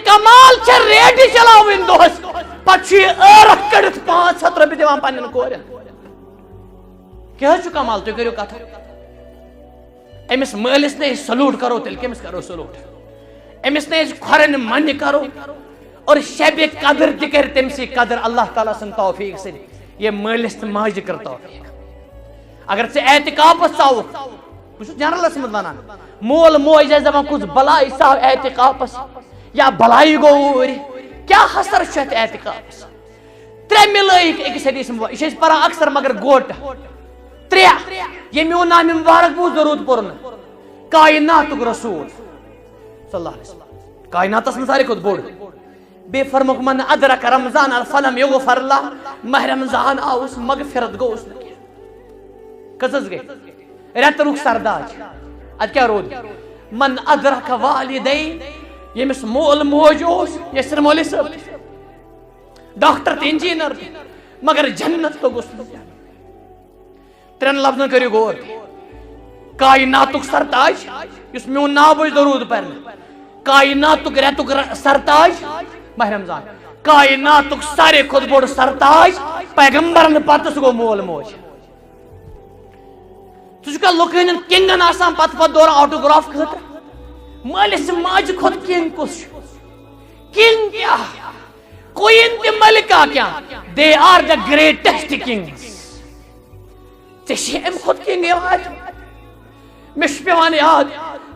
کمال چھ ریڈی چلاوین دوس پچھی ارخ کڑت 500 رۄپیہِ دِوان پننٮ۪ن کورٮ۪ن کیٛاہ چھُ کمال تُہۍ کٔرِو کتھ أمِس مٲلِس نے سلوٗٹ کرو تیٚلہِ کٔمِس کرو سلوٗٹ أمِس نے کھۄرن منہِ کرو اور شب قدر تہِ کرِ تٔمسٕے قدر اللہ تعالیٰ سٕنٛدِ توفیٖق سۭتۍ یہِ مٲلِس تہٕ ماجہِ کٔر توفیٖق اگر ژٕ اعتکافس ژاوُکھ بہٕ چھُس جنرلس منٛز ونان مول موج آسہِ دپان کُس بلاے ژاو اعتکافس یا بلایی گوٚو اوٗرۍ کیٛاہ حسر چھُ اتھ اعتکافس 3 مِلٲیِکھ أکِس حدیث مبارک یہِ چھِ أسۍ پران اکثر مگر گوٹہٕ 3 یہ میون نام مبارک بوٗز ضروٗر پوٚر نہٕ کایناتُک رسوٗل صلی اللہ علیہ وسلم کایناتس منٛز ساروی کھۄتہٕ بوٚڑ بیٚیہِ فرموکھ من ادرک رمضان الفلم یغفر لہ ماہ رمضان آوُس مغفرت گوٚوُس نہٕ کینٛہہ کٔژَس گٔے رٮ۪تہٕ سرداج ادٕ کیٛاہ روٗد من ادرک والدین ییٚمِس مول موج اوس یسر مولوی صٲب ڈاکٹر تہٕ انجیٖنر تہِ مگر جنت لوٚگُس نہٕ 3 لفظن کٔرِو غور کایناتُک سرتاج یُس میون ناو بوزِ درود پرنہٕ کایناتُک رٮ۪تُک سرتاج ماہ رمضان کایناتُک ساروی کھۄتہٕ بوٚڑ سرتاج پیغمبرن پتہٕ سُہ گوٚو مول موج ژٕ چھُکھا لُکہٕ ہٕنٛدٮ۪ن کنگن آسان پتہٕ دوران آٹوگراف خٲطرٕ مٲلِس ماجہِ کھۄتہٕ کنگ کُس چھُ کنگ کیٛاہ کویِن تہِ ملکہ کیٛاہ they are the greatest kings ژےٚ چھِ امہِ کھۄتہٕ کنگ یاد مےٚ چھُ پیٚوان یاد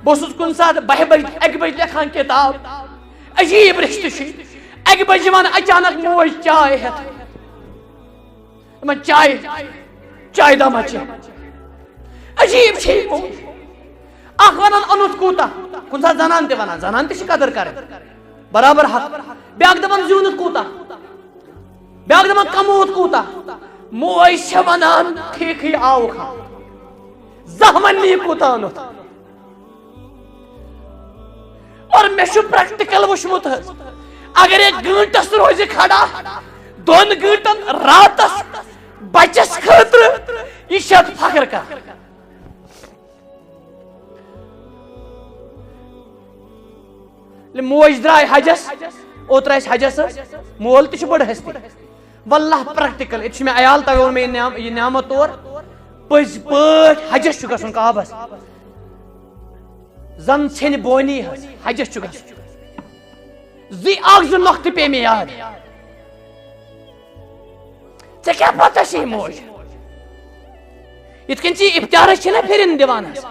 بہٕ اوسُس کُنہِ ساتہٕ 12 بجہِ 1 بجہِ لیکھان کِتاب عجیٖب رِشتہٕ چھُ 1 بجہِ یِوان اچانک موج چاے ہٮ۪تھ دپان چاے دامہ چے عجیٖب چھِ یہِ موج اکھ ونان اوٚنُتھ کوٗتاہ کُنہِ ساتہٕ زنان تہِ ونان زنان تہِ چھِ قدر کرٕنۍ برابر حق بیٛاکھ دپان زیوٗنُتھ کوٗتاہ بیٛاکھ دپان کمووُتھ کوٗتاہ موج چھےٚ ونان ٹھیٖکھٕے آوُکھ ہا زانٛہہ ونہِ نہٕ یہِ کوٗتاہ اوٚنُتھ اور مےٚ چھُ پریکٹِکل وٕچھمُت حظ اگر یہِ گٲنٹس روزِ کھڑا 2 گٲنٹن راتس بچس خٲطرٕ یہِ چھِ اتھ فخر کران موج درٛاے حجس اوترٕ ٲسۍ حجس حظ مول تہِ چھُ بٔڑ ہستی واللہ پریکٹِکل ییٚتہِ چھُ مےٚ عیال تۄہہِ ووٚن مےٚ یہِ نعمت طور پٔزۍ پٲٹھۍ حجس چھُ گژھُن کعبس زن ژھیٚنہِ بونی حظ حجس چھُ گژھُن 2 نۄقطہٕ پیٚیہِ مےٚ یاد ژےٚ کیٛاہ پتہ چھے موج یِتھ کٔنۍ ژٕ اِفتِیارس چھِنہ پھِرِن دِوان حظ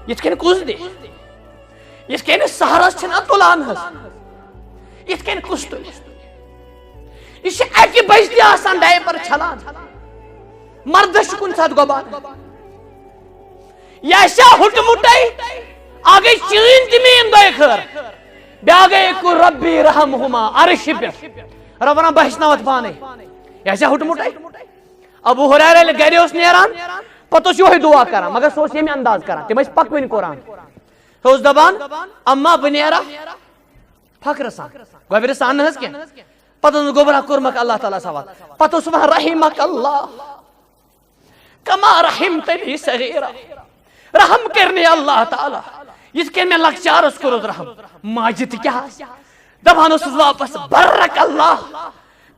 یِتھ کٔنۍ کُس دِ یِتھ کٔنۍ سہرس چھِنہ تُلان حظ یِتھ کٔنۍ کُس تُلہِ یہِ چھِ 1 بجہِ تہِ آسان ڈایپر چھلان مردس چھُ کُنہِ ساتہٕ گۄبان یہِ آسیا ہُٹمُٹے اکھ گٔے چٲنۍ تہِ میٛٲنۍ دۄیہِ خٲر بیٛاکھ گٔے قُل ربی رحمہما عرشہِ پٮ۪ٹھ رۄب ونان بہٕ ہیٚچھناوتھ پانے یہِ آسیا ہُٹمُٹے ابوٗ ہُریرہ ییٚلہِ گرِ اوس نیران پتہٕ اوس یِہوے دُعا کران مگر سُہ اوس ییٚمہِ انداز کران تِم ٲسۍ پکوٕنۍ قرآن سُہ اوس دپان اما بہٕ نیرا فخرٕ سان گۄبرِ سان نہٕ حظ کینٛہہ پتہٕ اوس گوٚبرا کوٚرمکھ اللہ تعالیٰ سوال پتہٕ اوس ونان رحمک اللہ کما رحمتنی صغیرہ رحم کرنی اللہ تعالیٰ یِتھ کٔنۍ مےٚ لۄکچارس کوٚرُتھ رحم ماجہِ تہِ کیٛاہ آسہِ دپان اوسُس واپس برک اللہ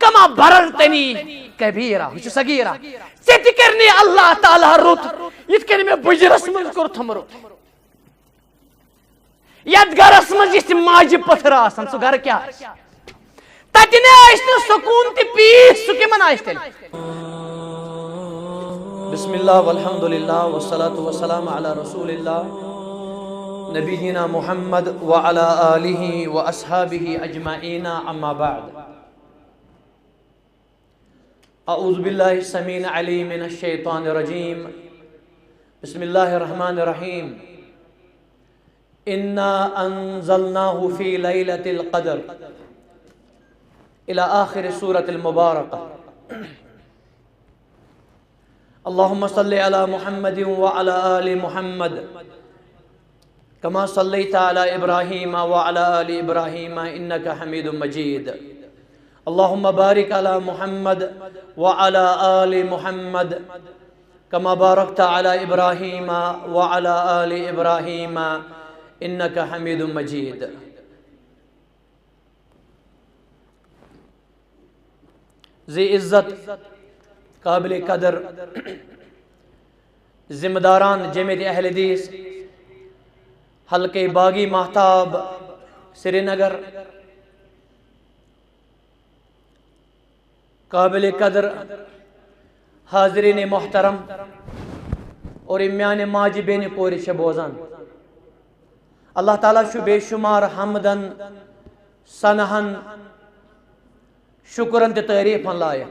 کما بررتنی کبیرہ ہُہ چھُ صغیرہ ژےٚ تہِ کرنی اللہ تعالیٰ رُت یِتھ کٔنۍ مےٚ بٕجرس منٛز کوٚرتھم رُت یتھ گرس منٛز یِژھ ماجہِ پٔتھٕر آسان سُہ گرٕ کیٛاہ آسہِ تتہِ نے آسہِ نہٕ سکوٗن تہِ پیٖس سُہ کِمن آسہِ تیٚلہِ بسم اللہ والحمد للہ والصلاة والسلام علی رسول اللہ نبینا محمد وعلی آلہ واصحابہ اجمعین اما بعد اعوذ باللہ السمیع العلیم من الشیطان الرجیم بسم اللہ الرحمن الرحیم انا انزلناہ فی لیلۃ القدر الى آخر سورة المبارکہ اللهم صل على محمد وعلى آل محمد كما صليت على إبراهيم وعلى آل إبراهيم إنك حميد مجيد اللهم بارك على محمد وعلى آل محمد كما باركت على إبراهيم وعلى آل إبراهيم إنك حميد مجيد ذی عزت قابل قدر ذمہ داران جمعیت اہل حدیث حلقہ باغی محتاب سری نگر، قابل قدر حاضرین محترم اور میانہ ماجہ بین کور بوزان، اللہ تعالیٰ چھُ بے شمار حمدن ثناہن شکرن تہ تعریفن لائق،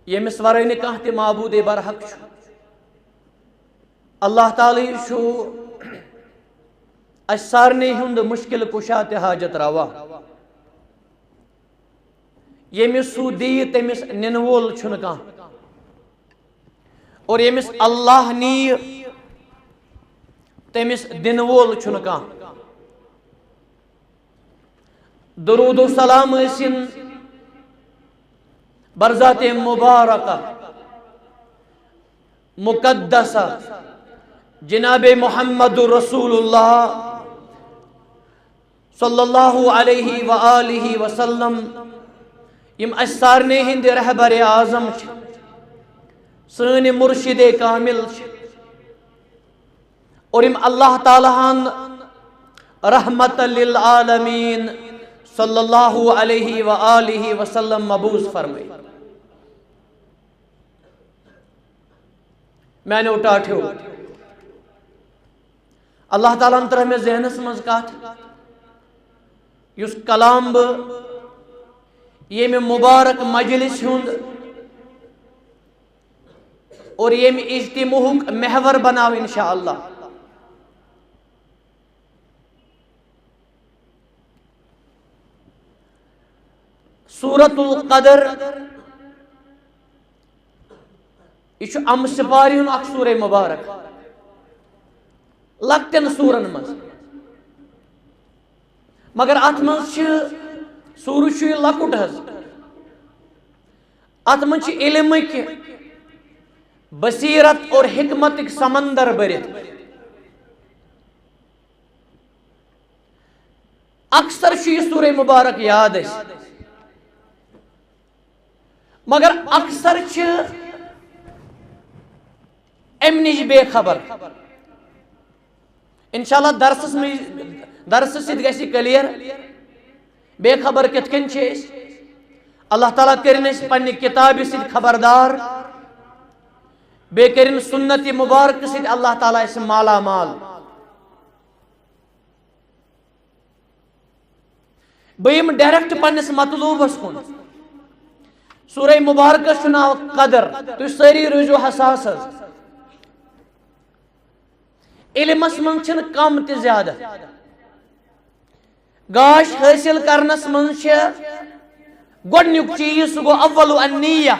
یمس ورٲے نہٕ کانٛہہ تہِ معبوٗدے برحق چھُ۔ اللہ تعالیٰ چھُ اَسہِ سارنٕے ہُنٛد مشکل کُشا تہِ حاجت روا، ییٚمِس سُہ دِیہِ تٔمِس نِنہٕ وول چھُنہٕ کانٛہہ، اور ییٚمِس اللہ نِیہِ تٔمِس دِنہٕ وول چھُنہٕ کانٛہہ۔ درود و سلام ٲسِن برذات مبارکہ مقدسہ جناب محمد رسول اللہ صلی اللہ علیہ وآلہ وسلم، یم اَسہِ سارنٕے ہٕنٛدۍ رہبر اعظم چھِ، سٲنۍ مرشد کامل چھِ، اور یم اللہ تعالیٰ ہن رحمت للعالمین صلی اللہ علیہ وآلہ وسلم مبعوث فرمائی۔ میانیو ٹاٹھیو، اللہ تعالیٰ ہن ترٲو مےٚ ذہنس منٛز کتھ، یُس کلام بہٕ ییٚمہِ مبارک مجلس ہُنٛد اور ییٚمہِ اجتماعُک محور بناو انشاءاللہ، سورۃ القدر، یہ چھُ اَمہٕ سپارِ ہُنٛد اکھ سورہ مبارک، لۄکٹٮ۪ن سورن منٛز، مگر اتھ منٛز چھِ سورہ چھُ یہِ لۄکُٹ حظ، اتھ منٛز چھِ علمٕکۍ بصیرت اور حکمتٕکۍ سمندر بٔرِتھ۔ اکثر چھُ یہِ سورہ مبارک یاد اَسہِ، مگر اکثر چھِ امہِ نِش بے خبر۔ انشاءاللہ درسس سۭتۍ گژھِ یہِ کلیئر بے خبر کِتھ کٔنۍ چھِ أسۍ، اللہ تعالیٰ کٔرِنۍ أسۍ پننہِ کتابہِ سۭتۍ خبردار، بیٚیہِ کٔرِنۍ سنت مبارکہٕ سۭتۍ اللہ تعالیٰ اَسہِ مالا مال۔ بہٕ یِمہٕ ڈائریکٹ پننِس مطلوبس کُن۔ سورہ مبارکس چھُ ناو قدر، تُہۍ سٲری روٗزِو حساس حظ۔ علمس منٛز چھِنہٕ کم تہِ زیادٕ، گاش حٲصِل کرنس منٛز چھِ گۄڈنیُک چیٖز، سُہ گوٚو اول النیہ،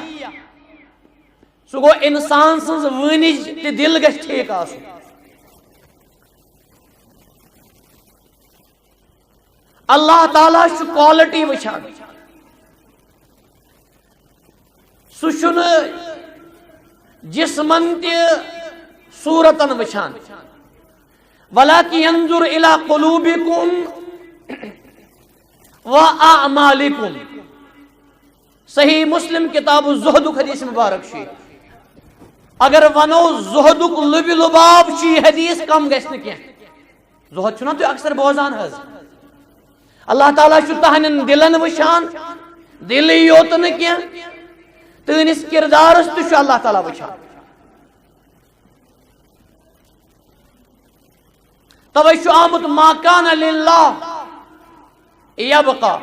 سُہ گوٚو انسان سٕنٛز وٲنِج تہِ دل گژھِ ٹھیٖک آسُن۔ اللہ تعالیٰ چھُ کوالٹی وٕچھان، سُہ چھُنہٕ جسمن تہِ صوٗرتن وٕچھان۔ وَلَٰكِن يَنظُرُ إِلَىٰ قُلُوبِكُمْ وَأَعْمَالِكُمْ، صحیح مسلم کتاب الزہدُک حدیث مبارک چھُ۔ اگر ونو زہدُک لُبہِ لُباب چھُ یہِ حدیث، کم گژھِ نہٕ کینٛہہ۔ زہد چھُنا تُہۍ اکثر بوزان حظ۔ اللہ تعالیٰ چھُ تہنٛدٮ۪ن دلن وٕچھان، دلٕے یوت نہٕ کینٛہہ، تُہنٛدِس کردارس تہِ چھُ اللہ تعالیٰ وٕچھان۔ توے چھُ آمُت ما کان للہ یبقا،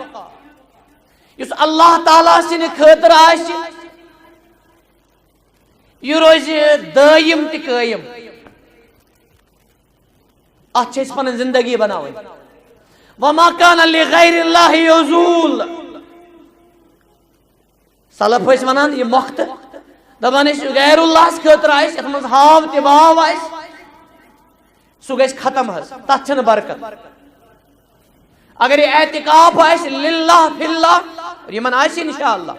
یُس اللہ تعالیٰ سٕنٛدِ خٲطرٕ آسہِ یہِ روزِ دٲیِم تہِ قٲیِم۔ اتھ چھِ أسۍ پنٕنۍ زندگی بناوٕنۍ۔ وما کان لغیر اللہ یزول، سلف ٲسۍ ونان یہِ مۄختہٕ، دپان ٲسۍ غیر اللہس خٲطرٕ آسہِ، یتھ منٛز ہاو تہِ واو آسہِ، سُہ گژھِ ختم حظ، تتھ چھنہٕ برکت۔ اگر یہ اعتکاف آسہِ للہ فی اللہ، یمن آسہِ انشاءاللہ،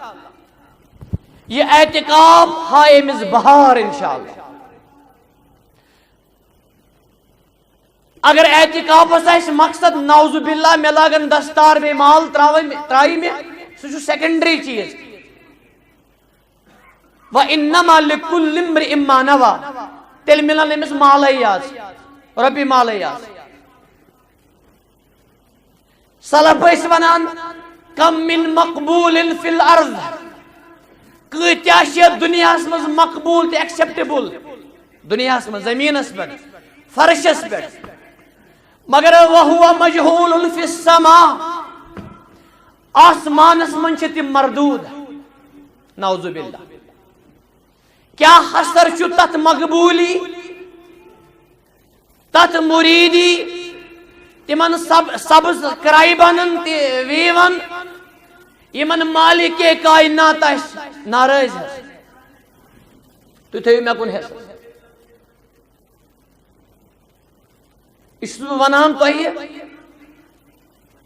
یہ اعتکاف ہائے أمِس بہار انشاءاللہ۔ اگر اعتکافس آسہِ مقصد نعوذ باللہ مےٚ لاگن دستار بیٚیہِ مال ترٛایہِ مےٚ، سہ سیکنڈری چیز. وَإِنَّمَا لِكُلِّ امْرِئٍ مَّا نَوَىٰ تیٚلہِ مِلَن أمِس مالے یاژ رۄپیہِ مالے یاژ. سلف ٲسۍ وَنان کم من مقبوٗلٍ فِی الْأَرْضِ کۭتیاہ چھِ دُنیاہس منٛز مقبوٗل تہٕ ایکسیپٹیبل دُنیاہس منٛز زٔمیٖنس پٮ۪ٹھ فرشس پٮ۪ٹھ مگر وَہُوَ مَجْہوٗلٌ فِی السَّمَاءِ آسمانس منٛز چھِ تِم مردوٗد. نعوذ باللہ. کیا حسر چھُ تتھ مقبوٗلی تتھ مُریٖدی تمن سبز کرائبن تہ ویون یمن مالک کائنات ناراض. تُہۍ تھٲیِو مےٚ کُن حِصہٕ. یہ چھُس بہٕ ونان تۄہہِ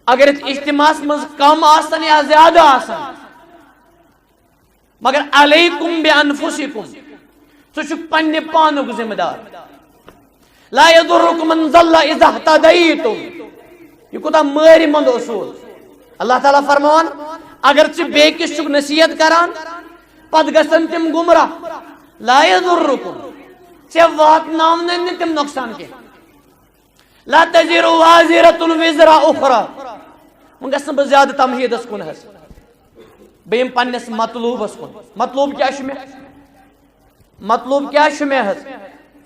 اگر یتھ اجتماعس منٛز کم آسن یا زیادٕ آسن مگر علیکم بانفسکم ژٕ چھُکھ پننہِ پانُک ذمہٕ دار. لا یضرکم من ضل اذا اهتدیتم. یہ کوتاہ مٲرِ منٛد اصوٗل. اللہ تعالیٰ فرمان اگر ژٕ بیٚکِس چھُکھ نصیحت کران پتہٕ گژھن تِم گمراہ لا یضرکم ژےٚ واتناونَے نہٕ تِم نۄقصان کینٛہہ. لا تزر وازرة وزر اخرى. وۄنۍ گژھٕ نہٕ بہٕ زیادٕ تمہیٖدس کُن حظ بہٕ یِمہٕ پننِس مطلوٗبس کُن. مطلوٗب کیٛاہ چھُ مےٚ مطلوٗب کیٛاہ چھُ مےٚ حظ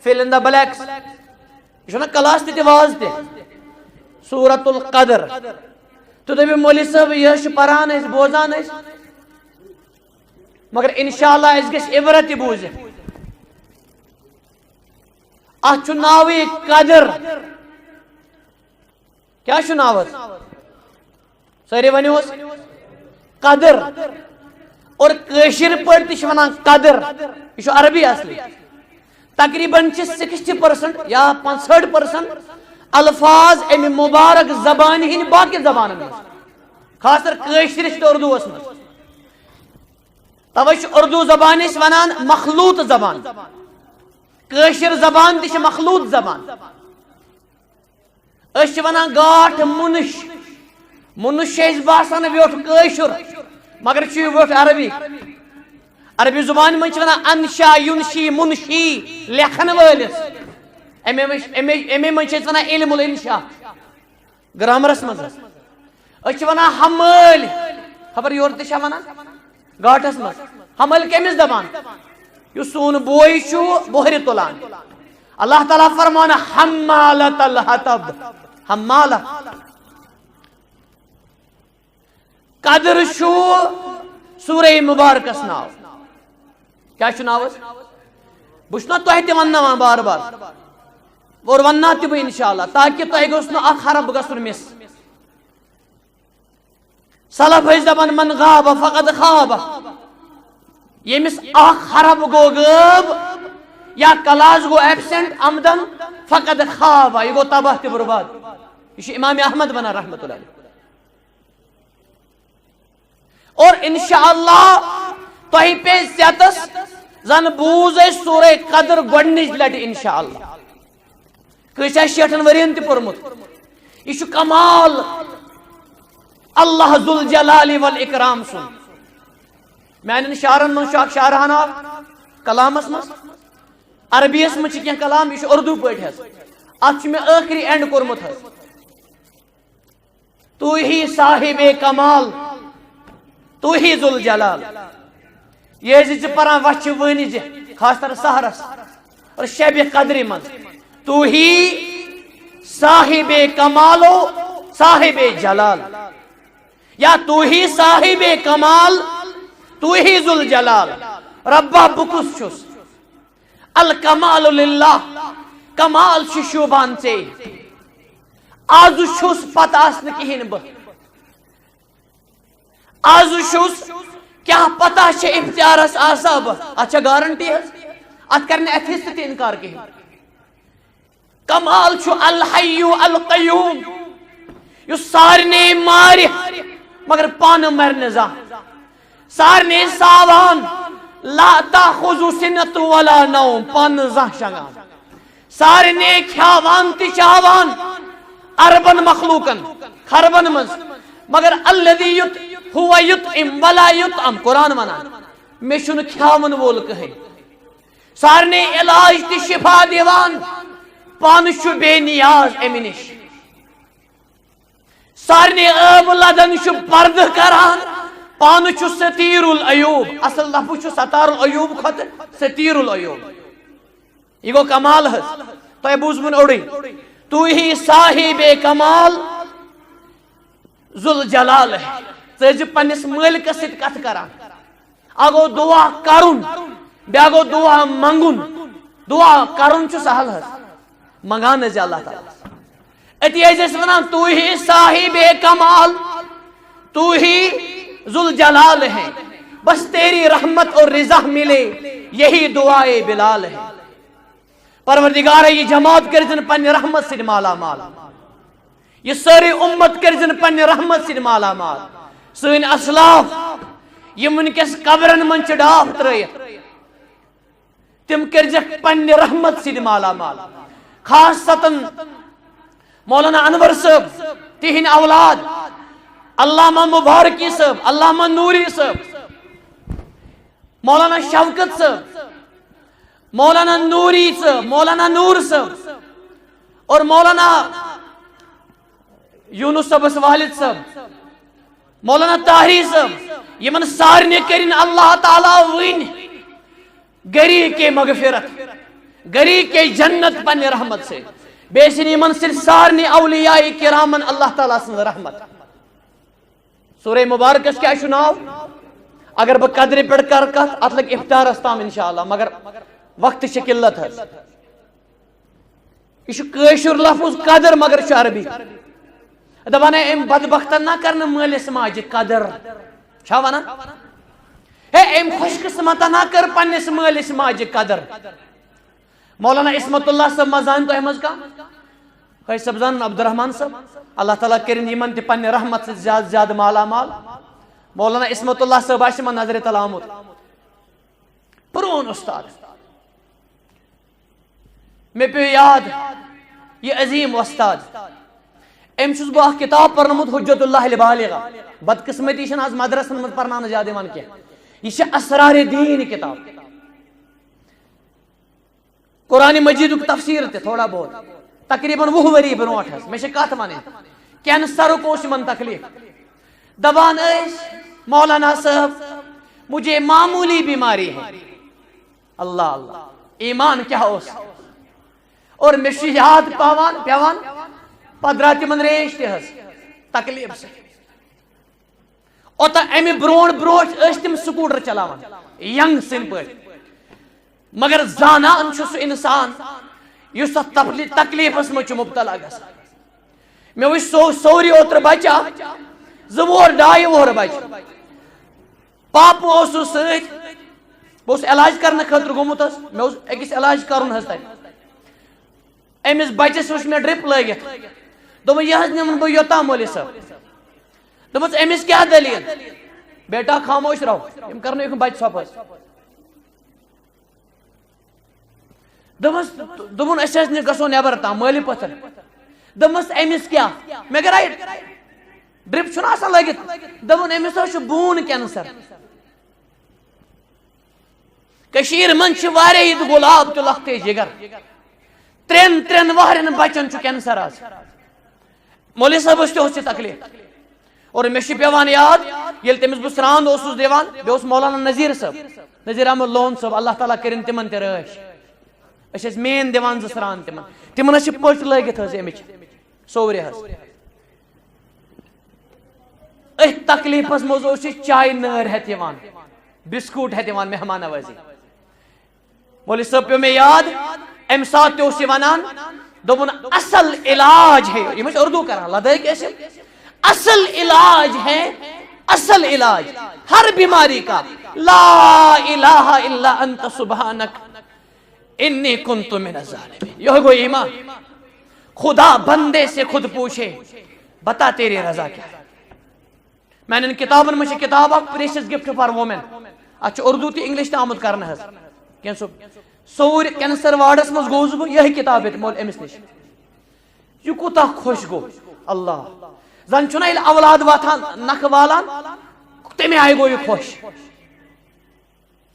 فِل اِن دَ بلیکس. یہ چھُنہ کلاس تہِ واز تہِ سورۃ القدر. تُہۍ دٔپِو مولوی صٲب یہِ حظ چھُ پران أسۍ بوزان أسۍ مگر انشاءاللہ اَسہِ گژھِ عبرت تہِ بوٗزِتھ. اتھ چھُ ناوٕے قدر. کیٛاہ چھُ ناو حظ سٲری ؤنِو حظ قدر. اور کٲشِر پٲٹھۍ تہِ چھِ وَنان قدر. یہ چھُ عربی اصلی. تقریباً چھِ 60% یا 65% الفاظ امہِ مُبارک زبانہِ ہٕنٛدۍ باقین زبانن منٛز خاص کر کٲشرِس تہٕ اردوٗوس منٛز. توے چھُ اردوٗ زبان أسۍ وَنان مخلوٗط زبان. کٲشِر زبان تہِ چھِ مخلوٗط زبان. أسۍ چھِ وَنان گاٹھ مُنُش. مُنُش چھُ اَسہِ باسان ویوٚٹھ کٲشُر مگر چھُ یہِ ویوٚٹھ عربی. عربی زبانہِ منٛز چھِ وَنان انشا یُنشی مُنشی لیکھن وٲلِس. اَمے منٛز چھِ أسۍ وَنان علم الانشا گرامرس منٛز. أسۍ چھِ وَنان حمٲلۍ خبر یورٕ تہِ چھا وَنان گاٹھس منٛز. حمل کٔمِس دپان یُس سون بوے چھُ بوہرِ تُلان. اللہ تعالیٰ فرمان حمالۃ الحطب. حمالہ. قدر چھُ سورہ مبارکس ناو. کیٛاہ چھُ ناو حظ بہٕ چھُس نا تۄہہِ تہِ ونناوان بار بار اور ونناو تہِ بہٕ انشاءاللہ تاکہِ تۄہہِ گوٚژھ نہٕ اکھ حرف گژھُن مِس. سلف ٲسۍ دپان من غاب فقد خواب. ییٚمِس اکھ حرف گوٚو غٲب یا کلاس گوٚو ایبسینٹ آمدن فقد خواب. یہِ گوٚو تباہ تہِ برباد. یہ چھُ امام احمد ونان رحمتہ اللہ علیہ. اور انشاءاللہ تۄہہِ پے ژٮ۪تس زن بوٗز اَسہِ سورہ قدر گۄڈنِچ لٹہِ انشاءاللہ. کٲنٛسہِ آسہِ 60 ؤرین تہِ پوٚرمُت. یہ چھُ کمال اللہ ذوالجلال والاکرام سُنٛد. میانٮ۪ن شعرن منٛز چھُ اکھ شعرہنا کلامس منٛز عربیس منٛز چھِ کینٛہہ کلام یہ چھُ اردوٗ پٲٹھۍ حظ. اتھ چھُ مےٚ ٲخری اینڈ کوٚرمُت حظ. تو ہی صاحب کمال تو ہی ذوالجلال. یہ ژٕ پران وچھِ وٲنِجہِ خاص طور سحرس اور شب قدرِ منٛز تو ہی صاحب کمالو صاحب جلال یا تو ہی صاحب کمال تو ہی ذوالجلال. ربا بہٕ کُس چھُس الکمال للہ. کمال چھُ شوٗبان ژےٚ. آز چھُس پتہٕ آسہٕ نہٕ کِہیٖنۍ بہٕ. آز چھُس کیٛاہ پتہ چھِ اختیارس آسا بہٕ. اتھ چھا گارنٹی حظ اتھ کر نہٕ ایتھیسٹ تہِ انکار کِہیٖنۍ. کمال چھُ الحی القیوم یُس سارنٕے مارِ مگر پانہٕ مرِ نہٕ زانٛہہ. سارنٕے ساوان لا تاخذ سنۃ ولا نوم پانہٕ نہٕ زانٛہہ شنگان. سارنٕے کھیاوان تہِ چاوان اربن مخلوقن خربن منٛز مگر الذی ہوا یطعم ولا یطعم قرآن ونان میں چھن کھیاون وول کہیں سارنے علاج تی شفا دیوان پان چھو بے نیاز امی نش سارنے عیب لدن چھو پرد کران پان چھو ستیر العیوب اصل لفظ چھو ستار العیوب خط ستیر العیوب یہ گو کمال ہے تو بوز من اوڑی تو ہی صاحب کمال ذل جلال ہے ژٕ پننس مالکس سۭتۍ کتھ کران اگو دعا کرن بیا گو دعا منگن دعا کرن چھُ سہل حظ منگان حظ اللہ تعالیٰ اتی حظ ونان تو ہی صاحب کمال تو ہی ذل جلال ہے بس تیری رحمت اور رضا ملے یہی دعائے بلال ہے پروردگار یہ جماعت کرزن پنہ رحمت سے مالا مال یہ ساری امت کرزن پنہ رحمت سے مالا مال سن اسلاف یہ منکس قبرن من چھ ڈاف ترائیت تم کرزک پنہ رحمت سے مالا مال خاصتاً مولانا انور صاحب تہن اولاد علامہ مبارکی صاحب علامہ نوری صاحب مولانا شوکت صاحب مولانا نوری صاحب مولانا نور صاحب اور مولانا یونس صاحب والد صاحب مولانا طاہری صاحب یمن سارنے کرن اللہ تعالیٰ ون گری کے مغفرت گری کے جنت پنہ رحمت سے بیسن یمن سے سارنے اولیاء کرامن اللہ تعالیٰ سن رحمت سورہ مبارکس کیا ناو اگر بہ قدر پہ کر کت ات لگ افطارس تام انشاءاللہ مگر وقت چھ قلت ہے یہ کاشر لفظ قدر مگر عربی دپان ام بدبختن نہ کرنا مالس ماجہ قدر چھا ونان ہے ام خوش قسمت نہ کر پنس مالس ماجہ قدر مولانا عصمت اللہ صاحب مزان تو احمد کا خی سبزان عبد الرحمان صاحب اللہ تعالیٰ کرن یمن تہ پنہ رحمت سے زیادہ زیادہ مالا مال مولانا عصمت اللہ صاحب آس من نظر تل آمت پرون استاد میں پہ یاد یہ عظیم استاد ام چھس بہ کتاب پرنمت حجت اللہ البالغہ بدقسمتی چھن آز مدرسن من پرنان زیادہ ون کی یہ چھ اسرار دین کتاب قرآن مجید تفسیر تے تھوڑا بہت تقریباً 20 وری برونٹ ہے میں کت ون کینسر کو من تکلیف دبان مولانا صاحب مجھے معمولی بیماری ہے اللہ اللہ ایمان کیا اس اور میں یاد پیوان پدرات من ریش تہ تکلیف سے اوتا امی بروٹ تم سکوٹر چلاوان ینگ سن پہ مگر زانان سہ انسان اس تکلیفس مجھ مبتلا گھان میں وچ سوری اوتر بچہ 2 وُہر 2.5 وُہر بچہ پاپ ست بہت علاج کرنے خاطر گومت میں اکس علاج کرن تتہ امس بچس وچ میں ڈرپ لگت دم یہ نمن بہ یوتام مولوی صاحب دمس امس کیا دلیل بیٹا خاموش رہو یم کرنے بچہ سپس دمس دمن اس گھو نبر تام مالی پتھر دمس امس کیا میں گرائی ڈرپ چھنا آسان لگت دمن امس بون کینسر کشیر من واریاہ گلاب تو لختے جگر 3 وہرن بچن کینسر آج مولوی صاحب تہ تکلیف اور میں پیوان یاد یل تمس بہ سران دیوان بیس مولانا نذیر صاحب نذیر احمد لون صاحب اللہ تعالیٰ کرن تمن تہ رٲچھ اس مین دِوان 2 سران تمن پٹ لگت امچ سوری تکلیفس مز چائے نار ہت بسکوٹ ہت مہمان نوازی مولوی صاحب پیو میں یاد ام سات تہ ونان دپن اصل علاج ہے یہ اردو کران لدائی کیسے اصل علاج ہے اصل علاج ہر بیماری کا لا الہ الا انت سبحانک انی کنت من الظالمین یہ گو ایمان خدا بندے سے خود پوچھے بتا تیری رضا کیا ہے میں نے ان کتابن میں کتاب پریشس گفٹ فار وومن اچھا اردو تی انگلش تا آمد کرنا ہے سور کینسر وارڈس مز گوز بہ یہ کتاب مول امس نش یہ کوتا خوش گو اللہ زن چھنا یل اولاد واتان نکھ والان تمہیں آئی گو یہ خوش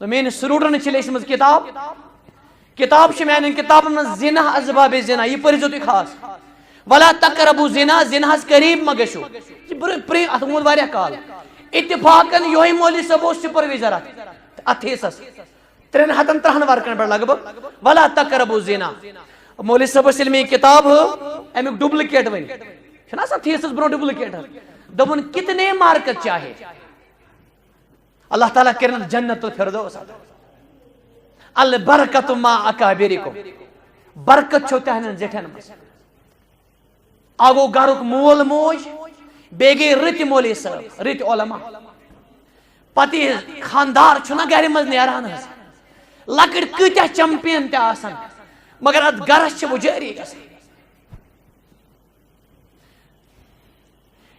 تو میں نے سٹوڈنٹ چلے اس مز کتاب میان کتاب من زنا اسباب زنا یہ پرزو تھی خاص ولا تقربوا زنا زنا قریب مگشو یہ ات مود واریاہ کال اتفاقن یہ مولوی صاحب سپرویزر اتھیسس 330 ورکن پہ لگ بھگ ولا تقربوا زنا مولوی صاحب علمی کتاب امیک ڈپلکیٹ ون چھنا سا تھیسس برو ڈپلکیٹ دبن کتنے مارکت چاہے اللہ تعالیٰ کرن جنت الفردوس البرکت ما اکابرکم برکت چھو تہنن زٹھن مس آگو گھرک مول موج بیٚیہِ گٔے رٕتۍ مولوی صٲب رٕتۍ علما پتہٕ خاندار چھُنہ گرِ منٛز نیران حظ لۄکٕٹۍ کۭتیاہ چمپین تہِ آسان مگر اتھ گرس چھِ وُجٲری گژھان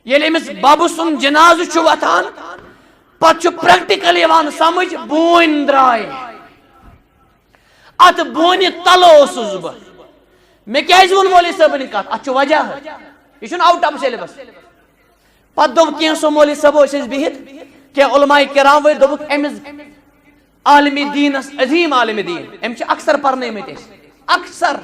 ییٚلہِ أمِس ببہٕ سُنٛد جنازٕ چھُ وۄتھان پتہٕ چھُ پریکٹیکل یِوان سمجھ بوٗنۍ درٛاے اتھ بونہِ تلہٕ اوسُس بہٕ مےٚ کیازِ ووٚن مولوی صٲبن یہِ کتھ اتھ چھُ وجہ یہِ چھُنہٕ آوُٹ آف سیلبس پتہٕ دوٚپ کینٛژھو مولوی صٲبو ٲسۍ أسۍ بِہِتھ کینٛہہ علماء کرام وٲتۍ دوٚپُکھ أمِس عالمِ دیٖنس عظیٖم عالمِ دیٖن أمۍ چھِ اکثر پرنٲومٕتۍ أسۍ اکثر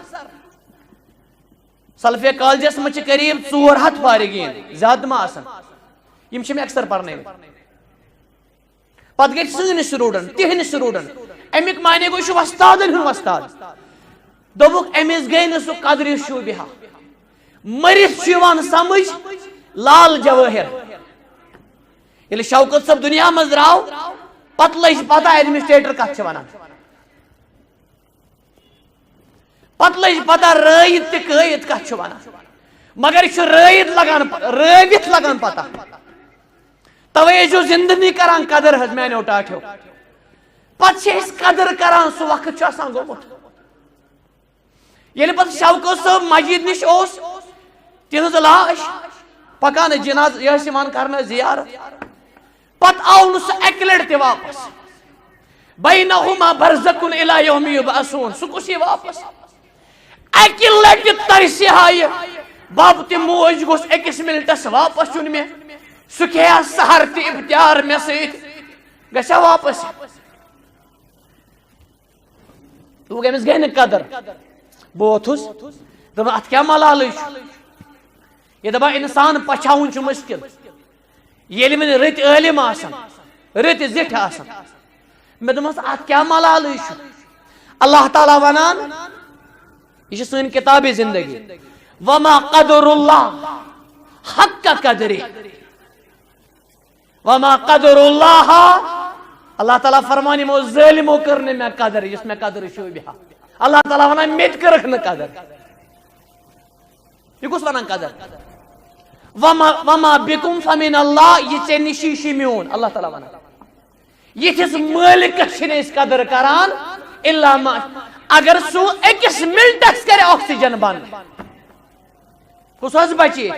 سلفے کالجس منٛز چھِ قریٖب 400 فارغیٖن زیادٕ ما آسان یِم چھِ مےٚ اکثر پرنٲومٕتۍ پتہٕ گٔے سٲنۍ سٹوڈنٹ تِہنٛدۍ سٹوڈنٹ امیُک معنی گوٚو یہِ چھُ وۄستادن ہُنٛد وۄستاد دوٚپُکھ أمِس گٔے نہٕ سُہ قدرِ شوٗبِہا مٔرِتھ چھُ یِوان سمجھ لال جوٲہر ییٚلہِ شوکت صٲب دُنیا منٛز درٛاو پتہٕ لٔج پتہ ایڈمنسٹریٹر کتھ چھِ ونان پتہٕ لٔج پتہ رٲیِتھ تہِ قٲیِد کتھ چھُ ونان مگر یہِ چھُ رٲوِتھ لگان پتہ توے ٲسۍزیو زندگی کران قدر حظ میانیو ٹاٹھیو پتہٕ چھِ أسۍ قدر کران سُہ وقت چھُ آسان گوٚمُت ییٚلہِ پتہٕ شوکت صٲب مسجد نِش اوس تِہنٛز لاش پکان جناز یہ ٲسۍ یِوان کرنہٕ زیارت پتہٕ آو نہٕ سُہ اکہِ لٹہِ تہِ واپس بینہما برزخن الی یوم یبعثون سُہ کُس یی واپس اکہِ لٹہِ ترسہِ ہا یہِ بب تہِ موج گوٚژھ أکِس منٹس واپس یُن مےٚ سُہ کھیٚیا سہر تہِ افتیار مےٚ سۭتۍ گژھیا واپس دوٚپُکھ أمِس گٔے نہٕ قدر بہٕ ووتھُس دوٚپُن اتھ کیٛاہ ملالٕے چھُ یہِ دپان انسان پچھاوُن چھُ مُشکل ییٚلہِ وۄنۍ رٕتۍ عٲلِم آسان رٕتۍ زِٹھۍ آسان مےٚ دوٚپمس اتھ کیٛاہ ملالٕے چھُ اللہ تعالیٰ ونان یہ چھِ سٲنۍ کِتابِ زندگی وما قدر اللہ حق قدرِ وما قدر اللہ اللہ تعالیٰ فرمان یِمو ظٲلمو کٔر نہٕ مےٚ قدر یُس مےٚ قدر شوٗبِہا اللہ تعالیٰ ونان مےٚ تہِ کٔرٕکھ نہٕ قدر یہ کُس ونان قدر وما بکم فمن اللہ یہ ژےٚ نِشی چھُ میون اللہ تعالیٰ ونان یِتھِس مٲلکس چھِنہٕ أسۍ قدر کران الا ما اگر سُہ أکِس منٹس کرِ آکسیجن بنٛد کُس حظ بچہِ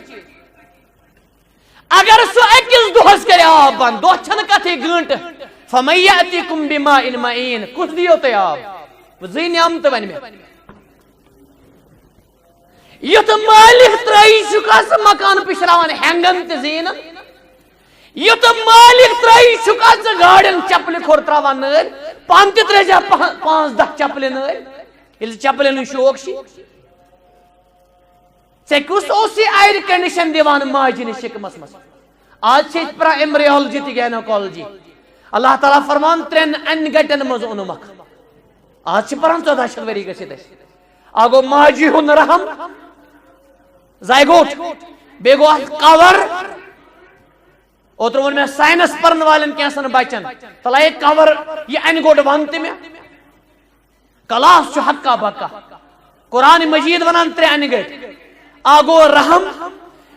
اگر سُہ أکِس دۄہس کرِ آب بنٛد دۄہ چھنہٕ کتھٕے گٲنٹہٕ فمن یأتیکم بماء معین کُس دِیو تۄہہِ آب زٕے نعمتہٕ ونہِ مےٚ یُتھ مالک ترٲیی چھُکھا سُہ مکان پِشراوان ہینگن تہِ زیٖنن یُتھ مالک ترٲیی چھُکھا ژٕ گاڑٮ۪ن چپلہِ کھور تراوان نٲلۍ پانہٕ تہِ ترٲیزِ 5-10 چپلہِ نٲلۍ ییٚلہِ چپلٮ۪ن ہُنٛد شوق چھُ ژےٚ کُس اوسُے ایر کنڈیشن دِوان ماجہِ نِش شِکمس منٛز آز چھِ أسۍ پران ایمبریالجی تہٕ گینوکالجی اللہ تعالیٰ فرمان 3 انہِ گٹٮ۪ن منٛز اوٚنمکھ آز چھِ پران 1400 ؤری گٔژھِتھ أسۍ اکھ گوٚو ماجہِ ہُنٛد رحم زایگوٹ بیٚیہِ گوٚو اتھ کور اوترٕ ووٚن مےٚ ساینس پرن والٮ۪ن کینٛژن بچن تلایے کور یہِ انہِ گوٚٹ ون تہِ مےٚ کلاس چھُ حقا بکا قرآن مجید ونان 3 انہِ گٔٹۍ اکھ گوٚو رحم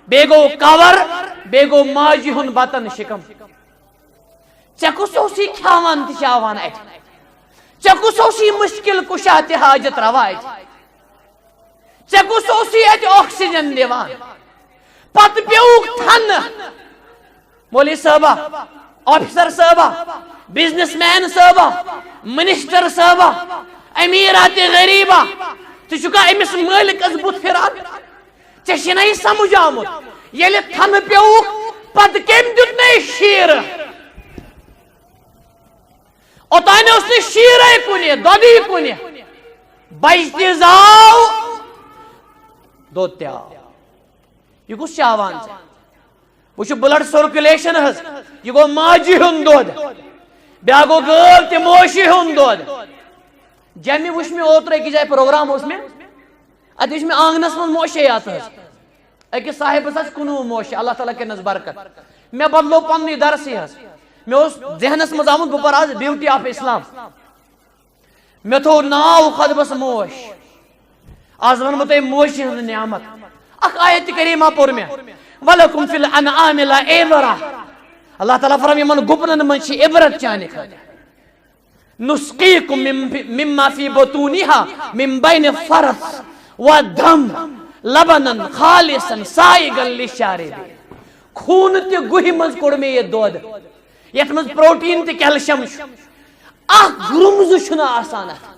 بیٚیہِ گوٚو کور بیٚیہِ گوٚو ماجہِ ہُنٛد بطن شِکم ژےٚ کُس اوسُے کھیاوان تہِ چاوان اتہِ ژےٚ کُس اوسُے مُشکل کُشا تہِ حاجت روا اتہِ ژےٚ کُس اوسُے اتہِ آکسیجن دِوان پتہٕ پیوٚوُکھ تھنہٕ مولوی صٲبا آفیسر صٲبا بزنس مین صٲبا منسٹر صٲبا امیرا تہِ غریبا ژٕ چھُکھا أمِس مٲلکس بُتھ پھران ژےٚ چھُنا یہِ سمجھ آمُت ییٚلہِ تھنہٕ پیوٚوُکھ پتہٕ کٔمۍ دیُت نہٕ شیٖرٕ اوتانے اس نے شیرے کنے دودی کنے بچتی زاو دود تیاو یہ کس چاوان سے وہ بلڈ سرکولیشن ہز یہ گو ماجی ہن دود بیا گو گل تی موشی ہن دود جمی وش میں اوترے کی جائے پروگرام اس میں ادیش میں آنگنس من موشی آتا ہے ایک صاحب سچ کنو موشی اللہ تعالیٰ کے نظر برکت میں بدلو پنی درسی ہز میں اس ذہنس مزامت بپر آج بیوٹی آف اسلام میں تو ناو خدبس موش آز ون متے موشی ہز نعمت اک آیت کریمہ پر میں وَلَكُمْ فِي الْأَنْعَامِ لَعِبْرَةٌ اللہ تعالیٰ فرمی من گپنن من چھ عبرت چانے خاطر نُسْقِيكُم مِمَّا فِي بُطُونِهَا مِن بَيْنِ فَرَثٍ وَدَمٍ لَبَنًا خَالِصًا سَائِغًا لِلشَّارِبِينَ خون تے گوہی منز کوڑ میں یہ دود یت منز پروٹین تے کیلشیم اخ گرمز چھنا آسانات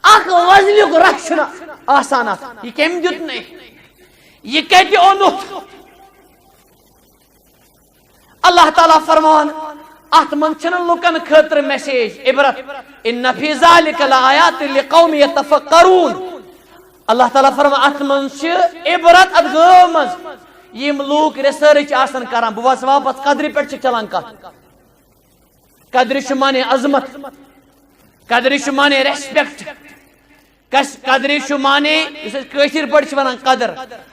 اخ وزلیک رکھ چھنا آسانات یہ کم دیت نہیں یہ کہتے اونت اللہ تعالیٰ فرمان ات من چھن لکن خطر میسیج عبرت ان فی ذالک لآیات لقوم یتفکرون اللہ تعالیٰ فرمان ات من چھ عبرت ات گومز یم لوگ ریسرچ آسن کران بواس واپس قدری پر چلان کا قدری شمانے عظمت قدری شمانے ریسپیکٹ قدری شمانے کشیر پر ونان قدر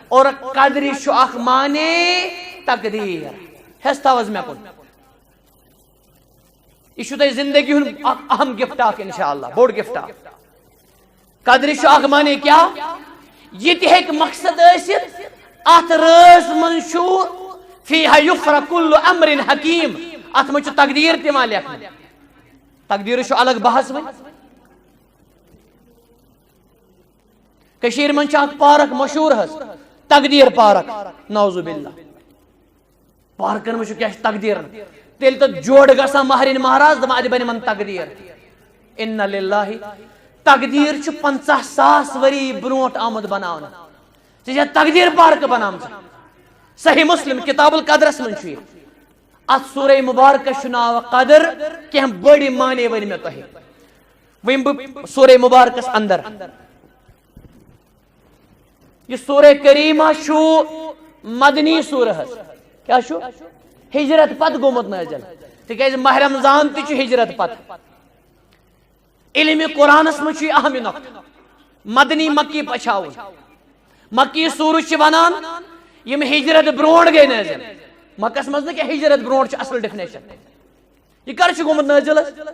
اور قدری شو اخ مانے تقدیر ہستاوز میں کن یہ تے زندگی ہن اہم گفٹ اخ انشاءاللہ بوڑ گفٹ اخ قدری شو اخ مانے کیا یہ تے ایک مقصد ٲسِتھ ات رٲژ منٛز چھُ فیہا یفرق کل امر حکیم ات منٛز چھُ تقدیر تہِ ما لیکھنہٕ تقدیر چھُ الگ بحث وۄنۍ کشیر من چھِ اکھ پارک مشہور حظ تقدیر پارک نعوذ باللہ پارکن منٛز چھُ کیٛاہ چھُ تقدیر تیٚلہِ تتھ جوڑ گژھان مہرِنۍ مہراز دپان اتہِ بنہِ یِمن تقدیر اِنَّ لِلّٰہِ تقدیر چھُ 50,000 ؤری برونٛٹھ آمُت بناونہٕ ژےٚ چھےٚ تقدیر پارک بنامژ صحیح مسلم کتاب القدرس منٛز چھُ یہِ اتھ سورہ مبارکس چھُ ناو قدر کینٛہہ بٔڑۍ معنے ؤنۍ مےٚ تۄہہِ وۄنۍ بہٕ سورہ مبارکس اندر یہ سورہ کریمہ چھُ مدنی سورہ حظ کیا چھُ ہجرت پتہٕ گوٚمُت نٲزِل تِکیازِ ماہ رمضان تہِ چھُ ہجرت پتہٕ علمِ قرآنس منٛز چھُ یہِ اہم نۄقطہٕ مدنی مکی پچھاوُن مکی سورہ چھِ ونان یِم ہجرت برونٛٹھ گٔے نٲزِل مکس منٛز نہٕ کینٛہہ ہجرت برونٛٹھ چھِ اصل ڈیفنیشن یہ کر چھُ گوٚمُت نٲزِل حظ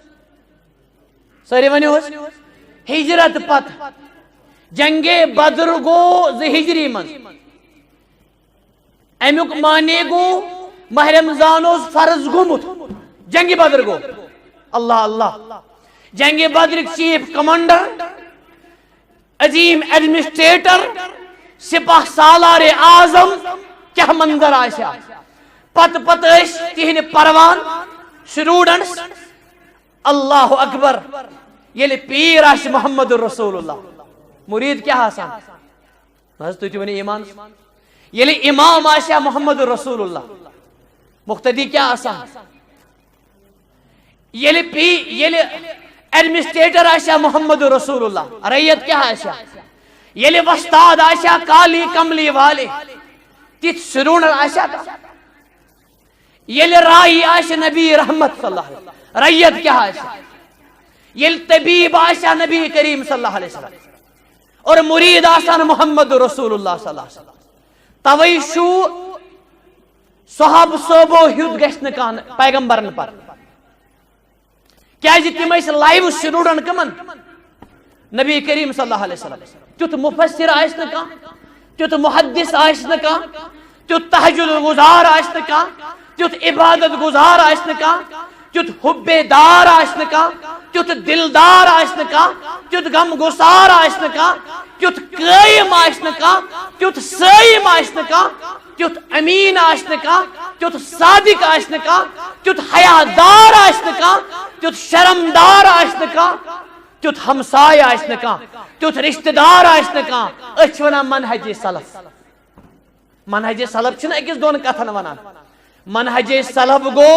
سٲری ؤنِو حظ ہجرت پتہٕ جنگ بدر گو ہجری من امیک معنی گو ماہ رمضان اوس فرض گومت جنگ بدر گو اللہ اللہ جنگ بدرک چیف کمانڈر عظیم ایڈمنسٹریٹر سپاہ سالار اعظم کیا منظر آسیا پت پت تہند پروان سٹوڈنٹس اللہ اکبر یل پیر آس محمد رسول اللہ مرید کیا آسان بس تھی ونی ایمان یل امام آسیا محمد رسول اللہ مقتدی کیا آسان یل ایڈمنسٹریٹر آسیا محمد رسول اللہ ریت کیا آسیا یل وستاد آسیا کالی کملی والے تیت سرونر آسیا یل رائی آسیا نبی رحمت صلی اللہ علیہ وسلم ریت کیا آسیا یل طبیب آسیا نبی کریم صلی اللہ علیہ وسلم اور مرید آسان محمد رسول اللہ صلی اللہ علیہ وسلم توئی شو صحاب صوبو ہیود گشن کان پیغمبرن پر کیا جی تم اس لائیو سٹوڈنٹ کمن نبی کریم صلی اللہ علیہ وسلم تیت مفسر آئس نہ کان تیت محدث آئس نہ کان تیت تہجد گزار آئس نہ کان تیت عبادت گزار آئس نہ کان تیت حب دار آئس نہ کان تیت دلدار آئس نہ کان تیت غم گسار آئس نہ کان تیت قائم آئس نہ کان تیت سائم آئس نہ کان تیت امین آئس نہ کان تیت صادق آئس نہ کان تیت حیادار آئس نہ کان تیت شرمدار آئس نہ کان تیت ہمسائے آئس نہ کان تیت رشتہ دار آئس نہ کان اچھ ونا منہج سلف منہج سلف چھنا اکس دون کتھن ونان منہج سلف گو